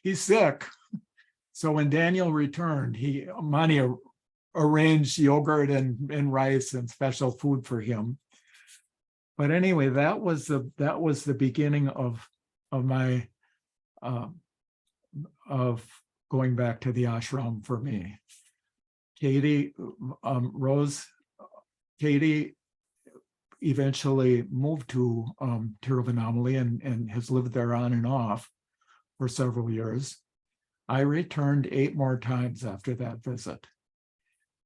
he's sick." So when Daniel returned, Mani arranged yogurt and rice and special food for him. But anyway, that was the beginning of my of going back to the ashram for me. Katie eventually moved to Tiruvannamalai and has lived there on and off for several years. I returned 8 more times after that visit.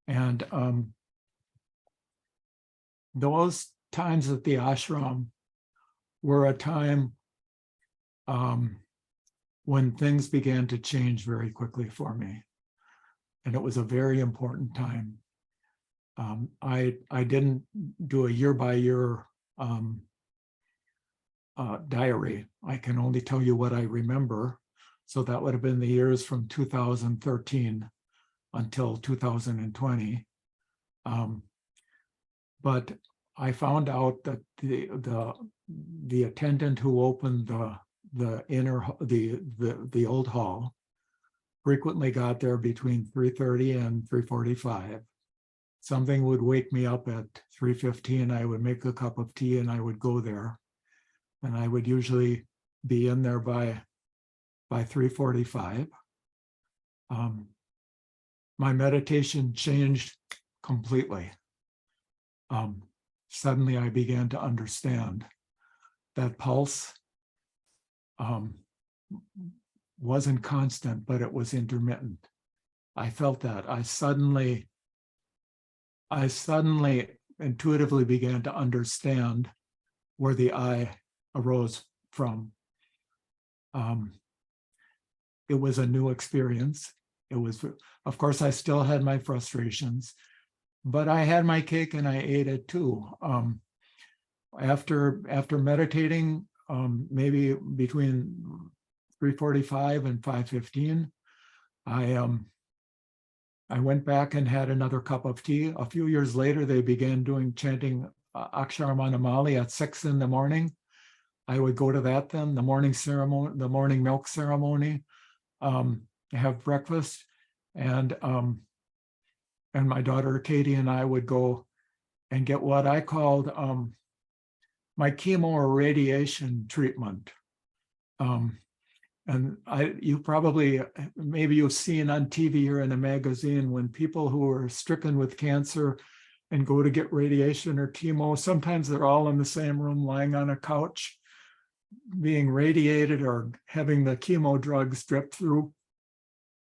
And those times at the ashram were a time when things began to change very quickly for me. And it was a very important time. I didn't do a year-by-year diary. I can only tell you what I remember. So that would have been the years from 2013 until 2020. But I found out that the attendant who opened the old hall frequently got there between 3:30 and 3:45. Something would wake me up at 3:15. I would make a cup of tea and I would go there, and I would usually be in there by 3:45. My meditation changed completely. Suddenly I began to understand that pulse wasn't constant, but it was intermittent. I felt that. I suddenly intuitively began to understand where the I arose from. It was a new experience. It was, of course, I still had my frustrations, but I had my cake and I ate it too. After meditating, maybe between 3:45 and 5:15, I went back and had another cup of tea. A few years later, they began chanting ashram anamali at 6 in the morning. I would go to that then, the morning ceremony, the morning milk ceremony, have breakfast, and my daughter Katie and I would go and get what I called my chemo or radiation treatment. And you probably, maybe you've seen on TV or in a magazine when people who are stricken with cancer and go to get radiation or chemo, sometimes they're all in the same room lying on a couch being radiated or having the chemo drugs dripped through.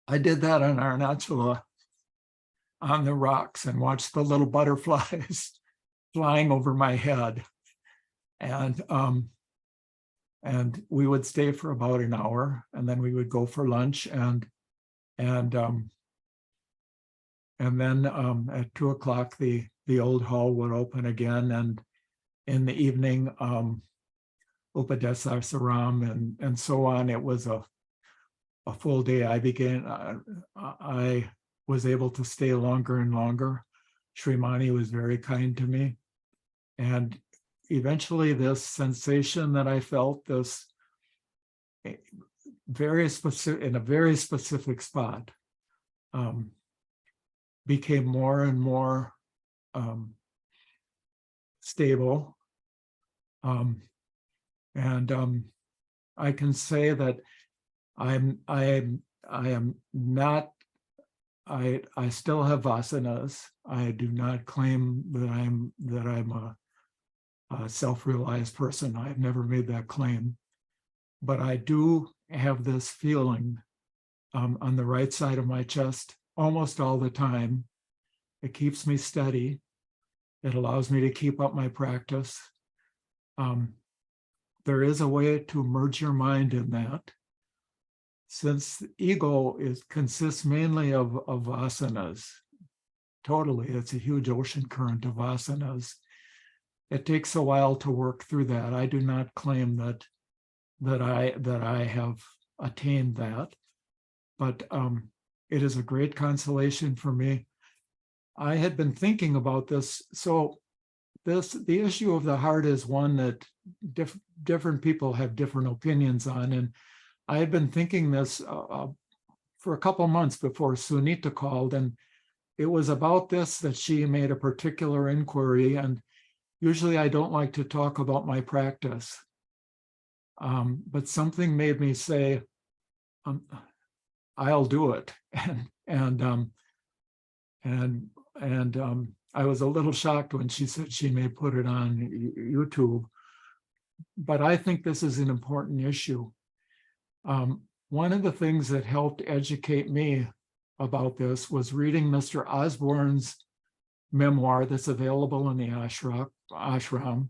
I did that on Arunachala on the rocks and watched the little butterflies flying over my head. And we would stay for about an hour, and then we would go for lunch, and then at 2 o'clock the old hall would open again, and in the evening Upadesa Saram and so on. It was a full day. I was able to stay longer and longer. Shri was very kind to me, and eventually this sensation that I felt, this very specific, in a very specific spot, became more and more stable. I can say that I still have vasanas. I do not claim that I'm a self-realized person. I've never made that claim, but I do have this feeling on the right side of my chest almost all the time. It keeps me steady. It allows me to keep up my practice. There is a way to merge your mind in that. Since ego consists mainly of vasanas, totally, it's a huge ocean current of vasanas. It takes a while to work through that. I do not claim that I have attained that, but it is a great consolation for me. I had been thinking about this. So the issue of the heart is one that different people have different opinions on, and I had been thinking this for a couple months before Sunita called, and it was about this that she made a particular inquiry. And usually I don't like to talk about my practice, but something made me say, I'll do it. And I was a little shocked when she said she may put it on YouTube, but I think this is an important issue. One of the things that helped educate me about this was reading Mr. Osborne's memoir that's available in the ashram.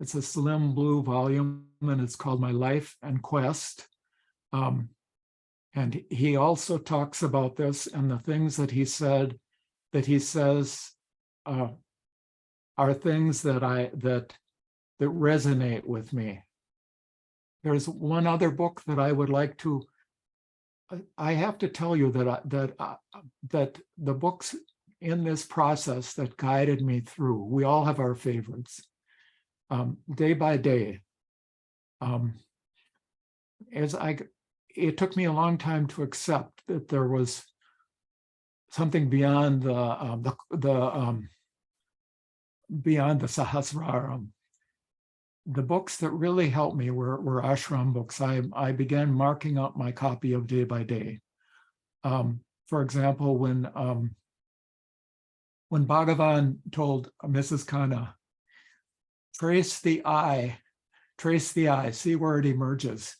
It's a slim blue volume, and it's called My Life and Quest. And he also talks about this, and the things that he says are things that resonate with me. There's one other book that I would like to. I have to tell you that the books in this process that guided me through, we all have our favorites. Day by day, it took me a long time to accept that there was something beyond the Sahasraram. The books that really helped me were ashram books. I began marking up my copy of Day by Day. For example, when Bhagavan told Mrs. Khanna, trace the eye, see where it emerges.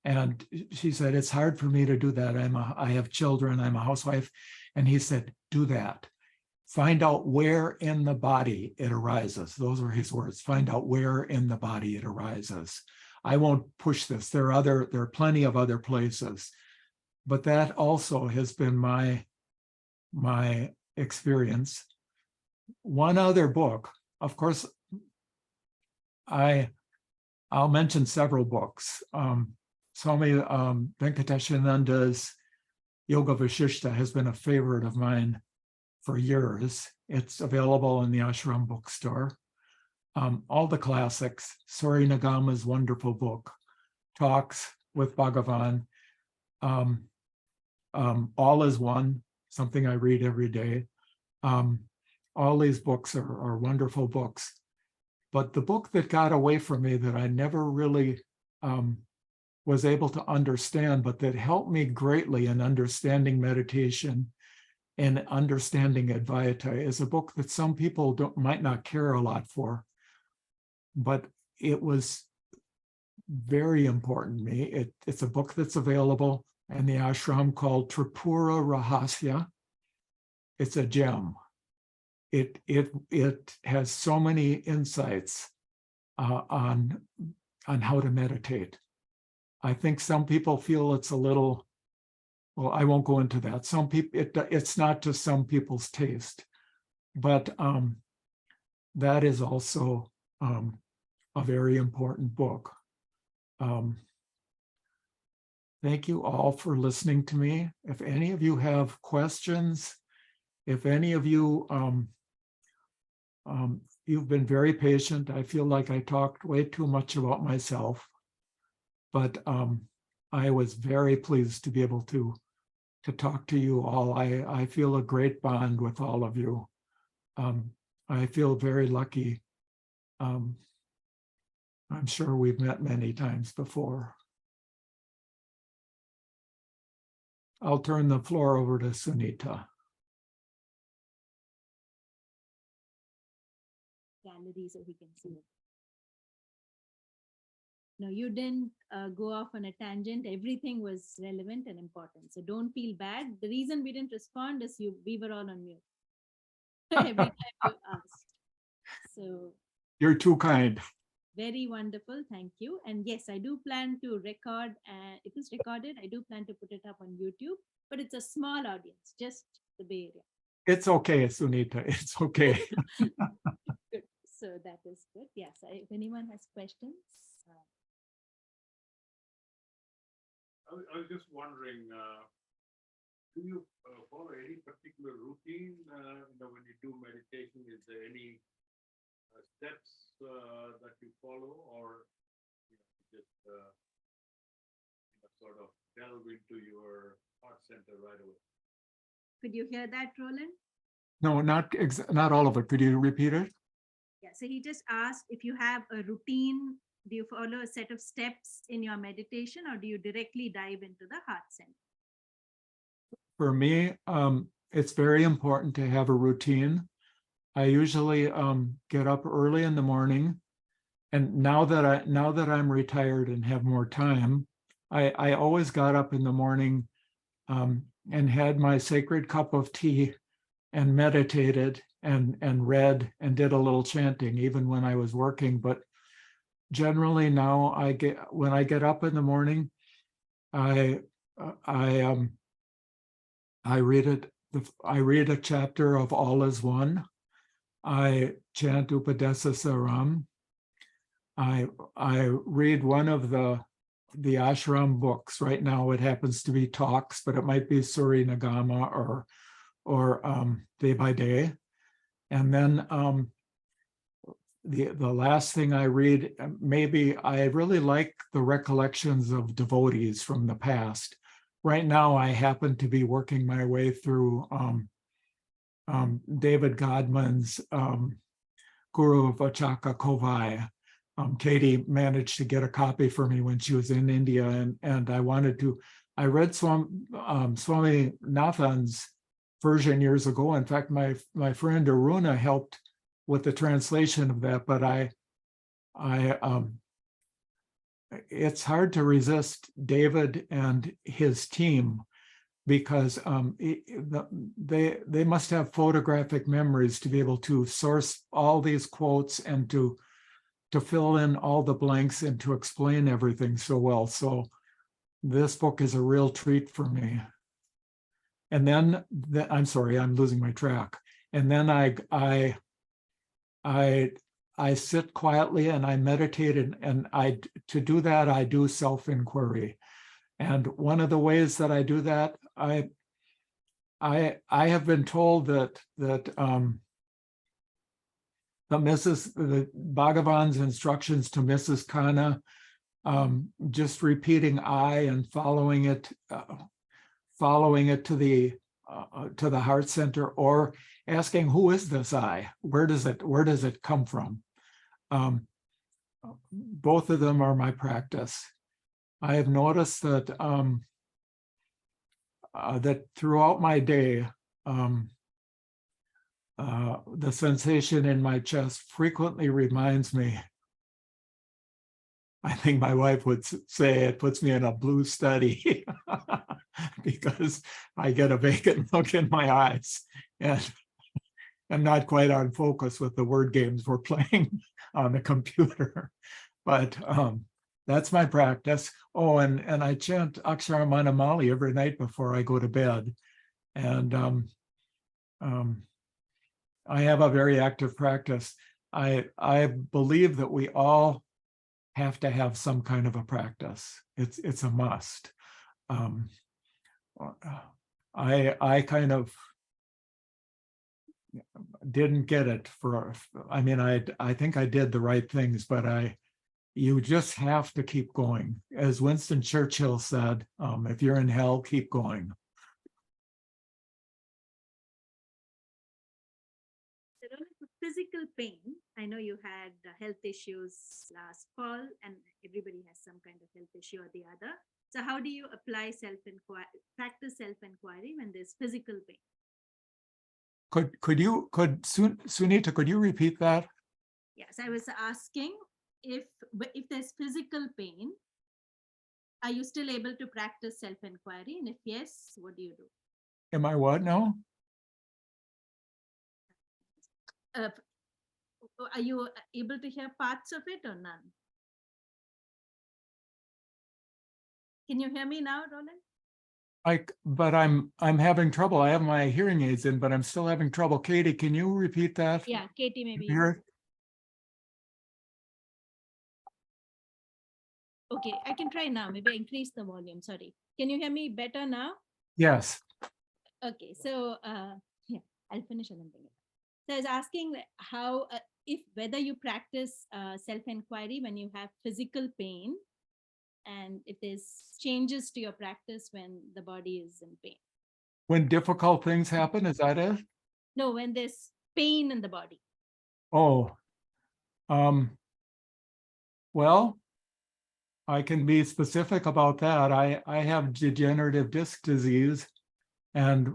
And she said, it's hard for me to do that. I have children, I'm a housewife. And he said, do that. find out where in the body it arises. Those were his words. Find out where in the body it arises. I won't push this. There are plenty of other places, but that also has been my experience. One other book, of course, I'll mention several books. Swami Venkateshananda's Yoga Vashishta has been a favorite of mine for years. It's available in the ashram bookstore. All the classics, Suri Nagama's wonderful book, Talks with Bhagavan, All is One, something I read every day. All these books are wonderful books. But the book that got away from me that I never really was able to understand, but that helped me greatly in understanding meditation and understanding Advaita, is a book that some people might not care a lot for, but it was very important to me. It's a book that's available in the ashram called Tripura Rahasya. It's a gem. It has so many insights on how to meditate. I think some people feel it's a little, well, I won't go into that. Some people, it's not just some people's taste, but that is also a very important book. Thank you all for listening to me. If any of you have questions, if any of you, you've been very patient. I feel like I talked way too much about myself, but I was very pleased to be able to talk to you all. I feel a great bond with all of you. I feel very lucky. I'm sure we've met many times before. I'll turn the floor over to Sunita. Gallery so he can see it. No, you didn't go off on a tangent. Everything was relevant and important. So don't feel bad. The reason we didn't respond is we were all on mute. Every time you asked. So you're too kind. Very wonderful. Thank you. And yes, I do plan to record. It is recorded. I do plan to put it up on YouTube, but it's a small audience, just the Bay Area. It's okay, Sunita. It's okay. Good. So that is good. Yes. If anyone has questions. I was just wondering, do you follow any particular routine? When you do meditation, is there any steps that you follow, or just sort of delve into your heart center right away? Could you hear that, Roland? No, not all of it. Could you repeat it? Yeah. So he just asked if you have a routine. Do you follow a set of steps in your meditation, or do you directly dive into the heart center? For me, it's very important to have a routine. I usually get up early in the morning, and now that I'm retired and have more time, I always got up in the morning and had my sacred cup of tea and meditated and read and did a little chanting even when I was working. But generally now when I get up in the morning, I read a chapter of All is One. I chant Upadesa Saram. I read one of the ashram books. Right now it happens to be Talks, but it might be Suri Nagama or Day by Day. And then the last thing I read, maybe I really like the recollections of devotees from the past. Right now I happen to be working my way through David Godman's Guru Vachaka Kovai. Katie managed to get a copy for me when she was in India, and I read Swami Nathan's version years ago. In fact, my friend Aruna helped with the translation of that, but it's hard to resist David and his team. because they must have photographic memories to be able to source all these quotes and to fill in all the blanks and to explain everything so well. So this book is a real treat for me. And then I'm sorry, I'm losing my track. And then I sit quietly and I meditate, and to do that, I do self-inquiry. And one of the ways that I do that, I have been told that the Bhagavan's instructions to Mrs. Khanna, just repeating I and following it to the heart center, or asking, who is this I? Where does it come from? Both of them are my practice. I have noticed that that throughout my day, the sensation in my chest frequently reminds me, I think my wife would say, it puts me in a blue study because I get a vacant look in my eyes and I'm not quite on focus with the word games we're playing on the computer. But that's my practice. Oh, and I chant Akshara Manamali every night before I go to bed. And I have a very active practice. I believe that we all have to have some kind of a practice. It's a must. I kind of didn't get it I mean, I think I did the right things, but you just have to keep going. As Winston Churchill said, if you're in hell, keep going. Physical pain, I know you had health issues last fall, and everybody has some kind of health issue or the other. So how do you apply practice self-inquiry when there's physical pain? Sunita, could you repeat that? Yes, I was asking if there's physical pain, are you still able to practice self-inquiry? And if yes, what do you do? Am I what now? Are you able to hear parts of it or none? Can you hear me now, Roland? But I'm having trouble. I have my hearing aids in, but I'm still having trouble. Katie, can you repeat that? Yeah, Katie, maybe. You hear it? Okay, I can try now. Maybe I increase the volume. Sorry. Can you hear me better now? Yes. Okay, so yeah, I'll finish and then bring it. So I was asking how, whether you practice self-inquiry when you have physical pain, and if there's changes to your practice when the body is in pain. When difficult things happen, is that it? No, when there's pain in the body. Oh, well, I can be specific about that. I have degenerative disc disease and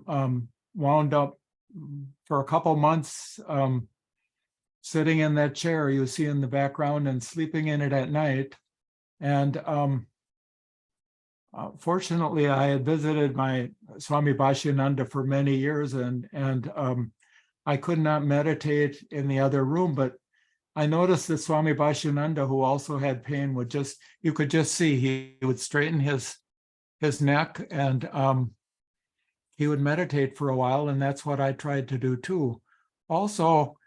wound up for a couple months sitting in that chair you see in the background and sleeping in it at night. And fortunately, I had visited my Swami Bhashyananda for many years, and I could not meditate in the other room, but I noticed that Swami Bhashyananda, who also had pain, you could just see he would straighten his neck and he would meditate for a while, and that's what I tried to do too. Also,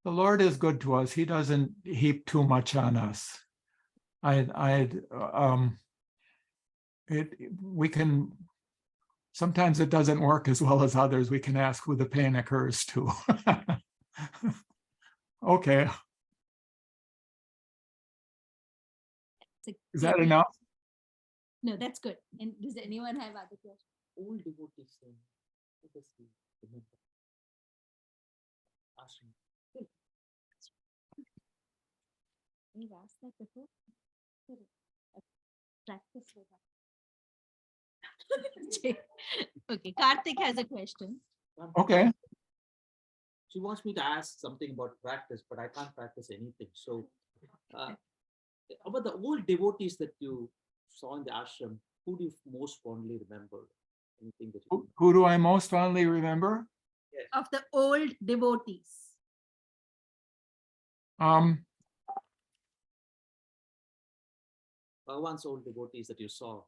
the Lord is good to us. He doesn't heap too much on us. We can, sometimes it doesn't work as well as others. We can ask who the pain occurs to. Okay. Is that enough? No, that's good. And does anyone have other questions? Old devotees saying, let us remember. Ashram. You've asked that before? Practice with that. Okay, Karthik has a question. Okay. She wants me to ask something about practice, but I can't practice anything. So About the old devotees that you saw in the ashram, who do you most fondly remember? Anything that you Who do I most fondly remember? Of the old devotees. Um, Bhagavan's old devotees that you saw?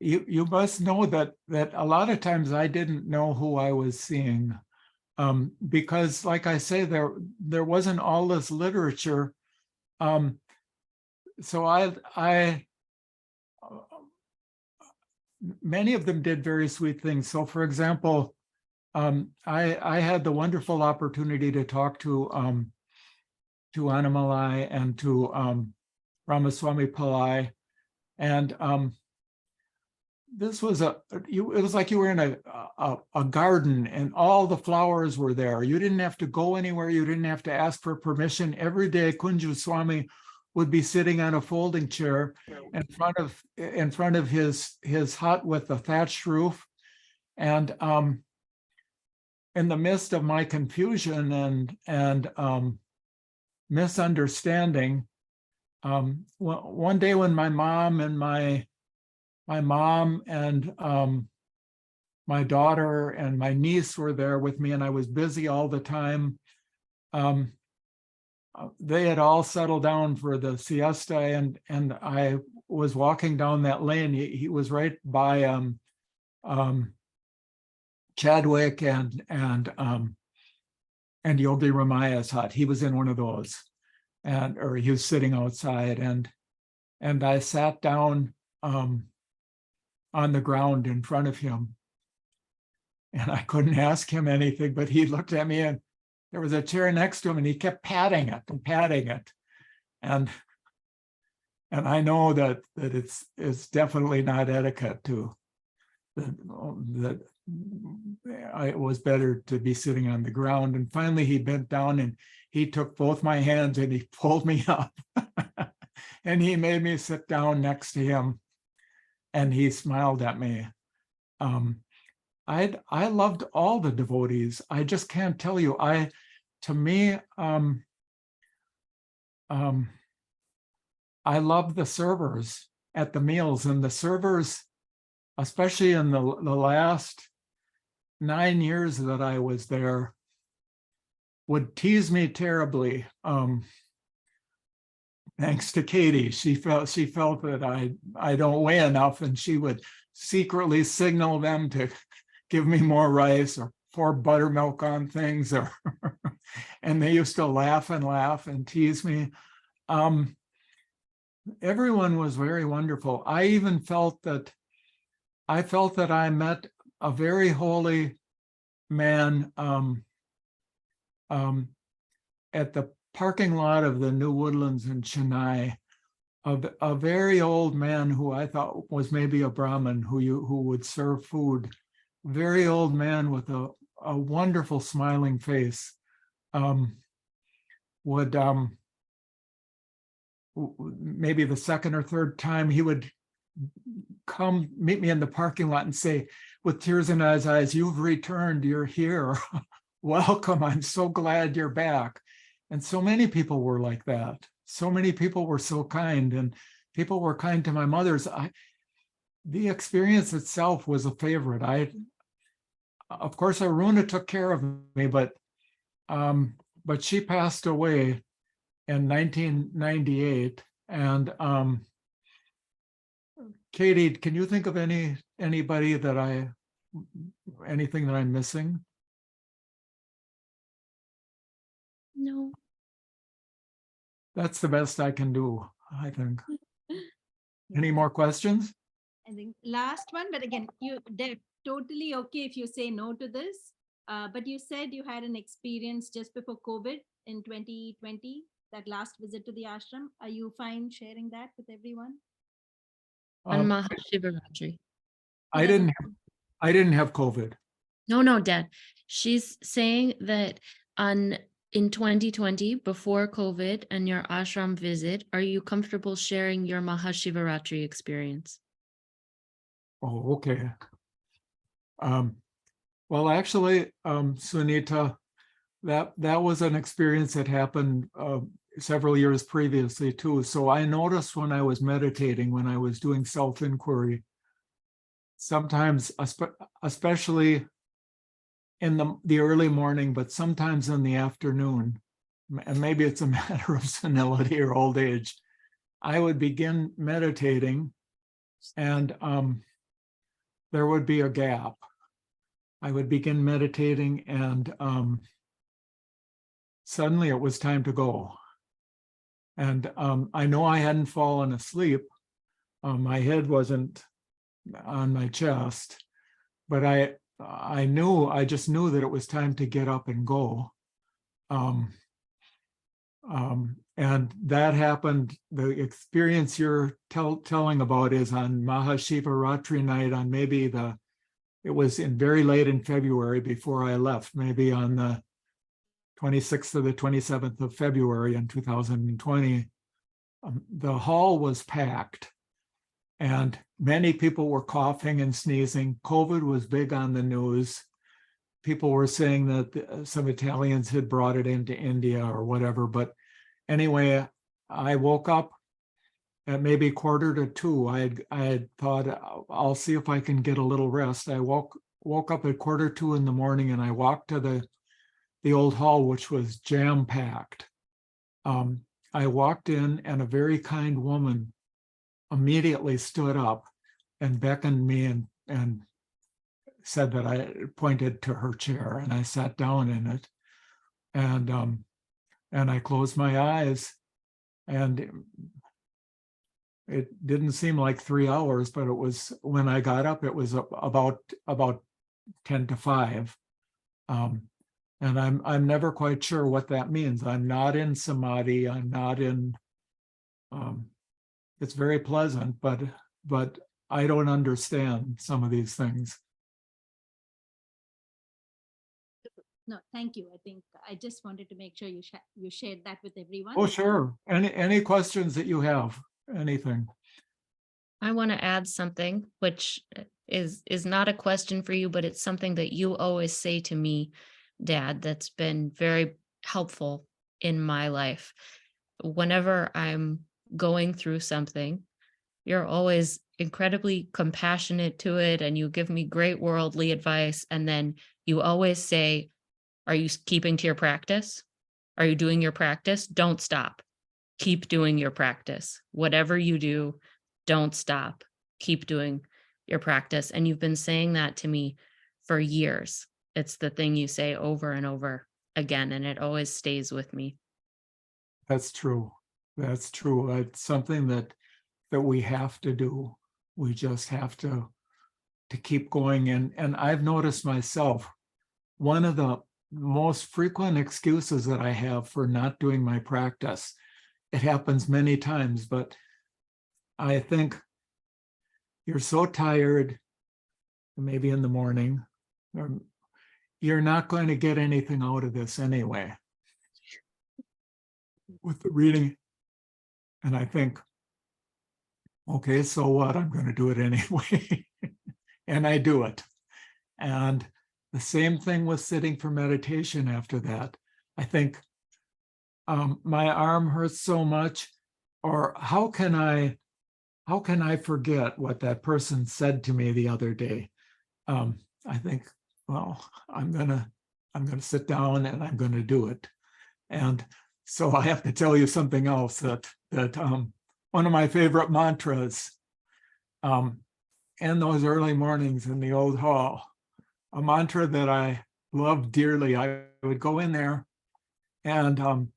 you must know that a lot of times I didn't know who I was seeing, because, like I say, there wasn't all this literature. So many of them did very sweet things. So, for example, I had the wonderful opportunity to talk to Annamalai and to Ramaswamy Pillai, and this was it was like you were in a garden and all the flowers were there. You didn't have to go anywhere. You didn't have to ask for permission. Every day Kunju Swami would be sitting on a folding chair in front of his hut with a thatched roof. And in the midst of my confusion and misunderstanding, one day when my mom and my daughter and my niece were there with me, and I was busy all the time. They had all settled down for the siesta, and I was walking down that lane. He was right by Chadwick and Yogi Ramaya's hut. He was in one of those, or he was sitting outside, and I sat down on the ground in front of him. And I couldn't ask him anything, but he looked at me, and there was a chair next to him, and he kept patting it and patting it. And I know that it's definitely not etiquette that it was better to be sitting on the ground. And finally he bent down and he took both my hands and he pulled me up and he made me sit down next to him. And he smiled at me. I loved all the devotees. I just can't tell you. I love the servers at the meals, and the servers, especially in the last 9 years that I was there, would tease me terribly. Thanks to Katie, she felt that I don't weigh enough, and she would secretly signal them to give me more rice or pour buttermilk on things, or and they used to laugh and tease me. Everyone was very wonderful. I even felt that I met a very holy man at the parking lot of the New Woodlands in Chennai, a very old man who I thought was maybe a Brahmin who would serve food. Very old man with a wonderful smiling face. Would maybe the second or third time he would come meet me in the parking lot and say, with tears in his eyes, "You've returned, you're here. Welcome, I'm so glad you're back." And so many people were like that. So many people were so kind, and people were kind to my mother's. The experience itself was a favorite. Of course, Aruna took care of me, but she passed away in 1998. And Katie, can you think of anybody anything that I'm missing? No. That's the best I can do, I think. Any more questions? I think last one, but again, they're totally okay if you say no to this. But you said you had an experience just before COVID in 2020, that last visit to the ashram. Are you fine sharing that with everyone? On Mahashivaratri. I didn't have COVID. No, Dad. She's saying that in 2020, before COVID and your ashram visit, are you comfortable sharing your Mahashivaratri experience? Oh, okay. Well, actually, Sunita, that was an experience that happened several years previously too. So I noticed when I was meditating, when I was doing self-inquiry, sometimes, especially in the early morning, but sometimes in the afternoon, and maybe it's a matter of senility or old age, I would begin meditating and there would be a gap. I would begin meditating and suddenly it was time to go. And I know I hadn't fallen asleep. My head wasn't on my chest, but I just knew that it was time to get up and go. And that happened. The experience you're telling about is on Mahashivaratri night on maybe it was very late in February before I left, maybe on the 26th or the 27th of February in 2020. The hall was packed and many people were coughing and sneezing. COVID was big on the news. People were saying that some Italians had brought it into India or whatever. But anyway, I woke up at maybe 1:45. I had thought, I'll see if I can get a little rest. I woke up at 1:45 in the morning and I walked to the old hall, which was jam-packed. I walked in and a very kind woman immediately stood up and beckoned me and said that I pointed to her chair, and I sat down in it. And I closed my eyes, and it didn't seem like 3 hours, but it was, when I got up, it was about 10 to 5. And I'm never quite sure what that means. I'm not in samadhi. I'm not in. It's very pleasant, but I don't understand some of these things. No, thank you. I think I just wanted to make sure you shared that with everyone. Oh, sure. Any questions that you have? Anything? I want to add something, which is not a question for you, but it's something that you always say to me, Dad, that's been very helpful in my life. Whenever I'm going through something, you're always incredibly compassionate to it, and you give me great worldly advice. And then you always say, are you keeping to your practice? Are you doing your practice? Don't stop. Keep doing your practice. Whatever you do, don't stop. Keep doing your practice. And you've been saying that to me for years. It's the thing you say over and over again, and it always stays with me. That's true. That's true. It's something that we have to do. We just have to keep going. And I've noticed myself, one of the most frequent excuses that I have for not doing my practice, it happens many times, but I think you're so tired, maybe in the morning, or you're not going to get anything out of this anyway with the reading. And I think, okay, so what? I'm going to do it anyway. And I do it. And the same thing with sitting for meditation after that. I think my arm hurts so much, or how can I forget what that person said to me the other day? I think, well, I'm gonna sit down and I'm gonna do it. And so I have to tell you something else, that one of my favorite mantras in those early mornings in the old hall, a mantra that I loved dearly. I would go in there and it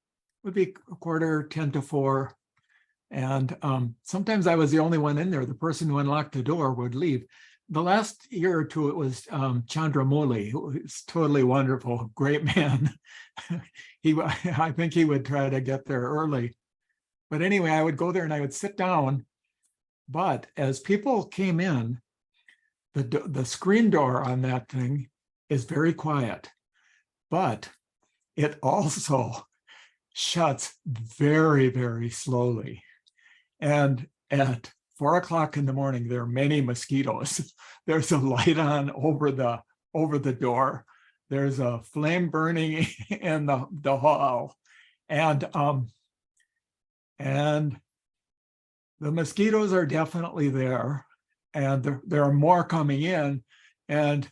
would be 10 to 4. And sometimes I was the only one in there. The person who unlocked the door would leave. The last year or two, it was Chandramuli, who is totally wonderful, great man. I think he would try to get there early. But anyway, I would go there and I would sit down. But as people came in, the screen door on that thing is very quiet, but it also shuts very, very slowly. And at 4 o'clock in the morning, there are many mosquitoes. There's a light on over the door. There's a flame burning in the hall. And And the mosquitoes are definitely there, and there are more coming in. And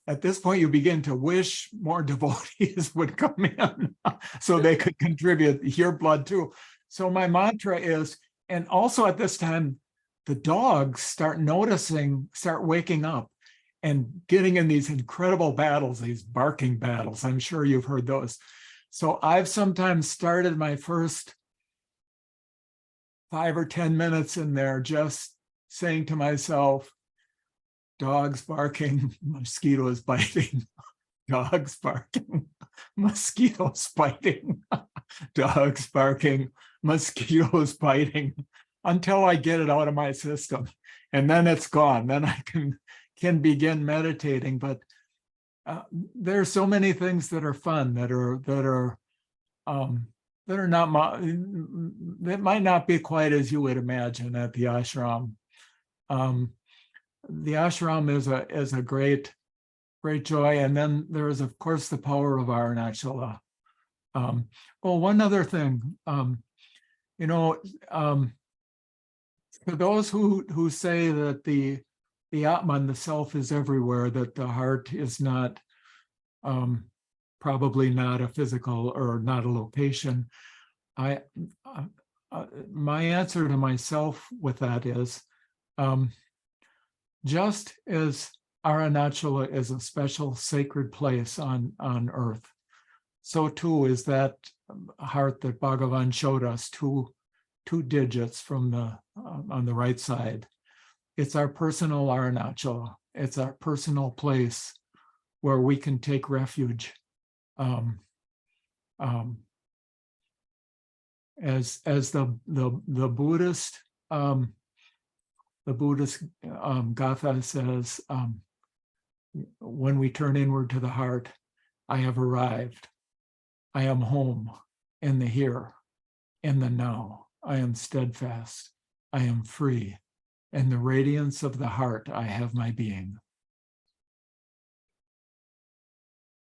at this point, you begin to wish more devotees would come in so they could contribute your blood too. So my mantra is, and also at this time, the dogs start noticing, start waking up and getting in these incredible battles, these barking battles. I'm sure you've heard those. So I've sometimes started my first 5 or 10 minutes in there just saying to myself, dogs barking, mosquitoes biting, dogs barking, mosquitoes biting, dogs barking, mosquitoes biting, until I get it out of my system. And then it's gone. Then I can begin meditating. But there are so many things that are fun, that are not, that might not be quite as you would imagine at the ashram. The ashram is a great joy. And then there is, of course, the power of Arunachala. Well, one other thing, for those who say that the Atman, the self, is everywhere, that the heart is not, probably not a physical or not a location, my answer to myself with that is, just as Arunachala is a special sacred place on earth, so too is that heart that Bhagavan showed us, two digits from on the right side. It's our personal Arunachala. It's our personal place where we can take refuge. As the Buddhist Gatha says, when we turn inward to the heart, I have arrived. I am home in the here, in the now. I am steadfast. I am free. In the radiance of the heart, I have my being.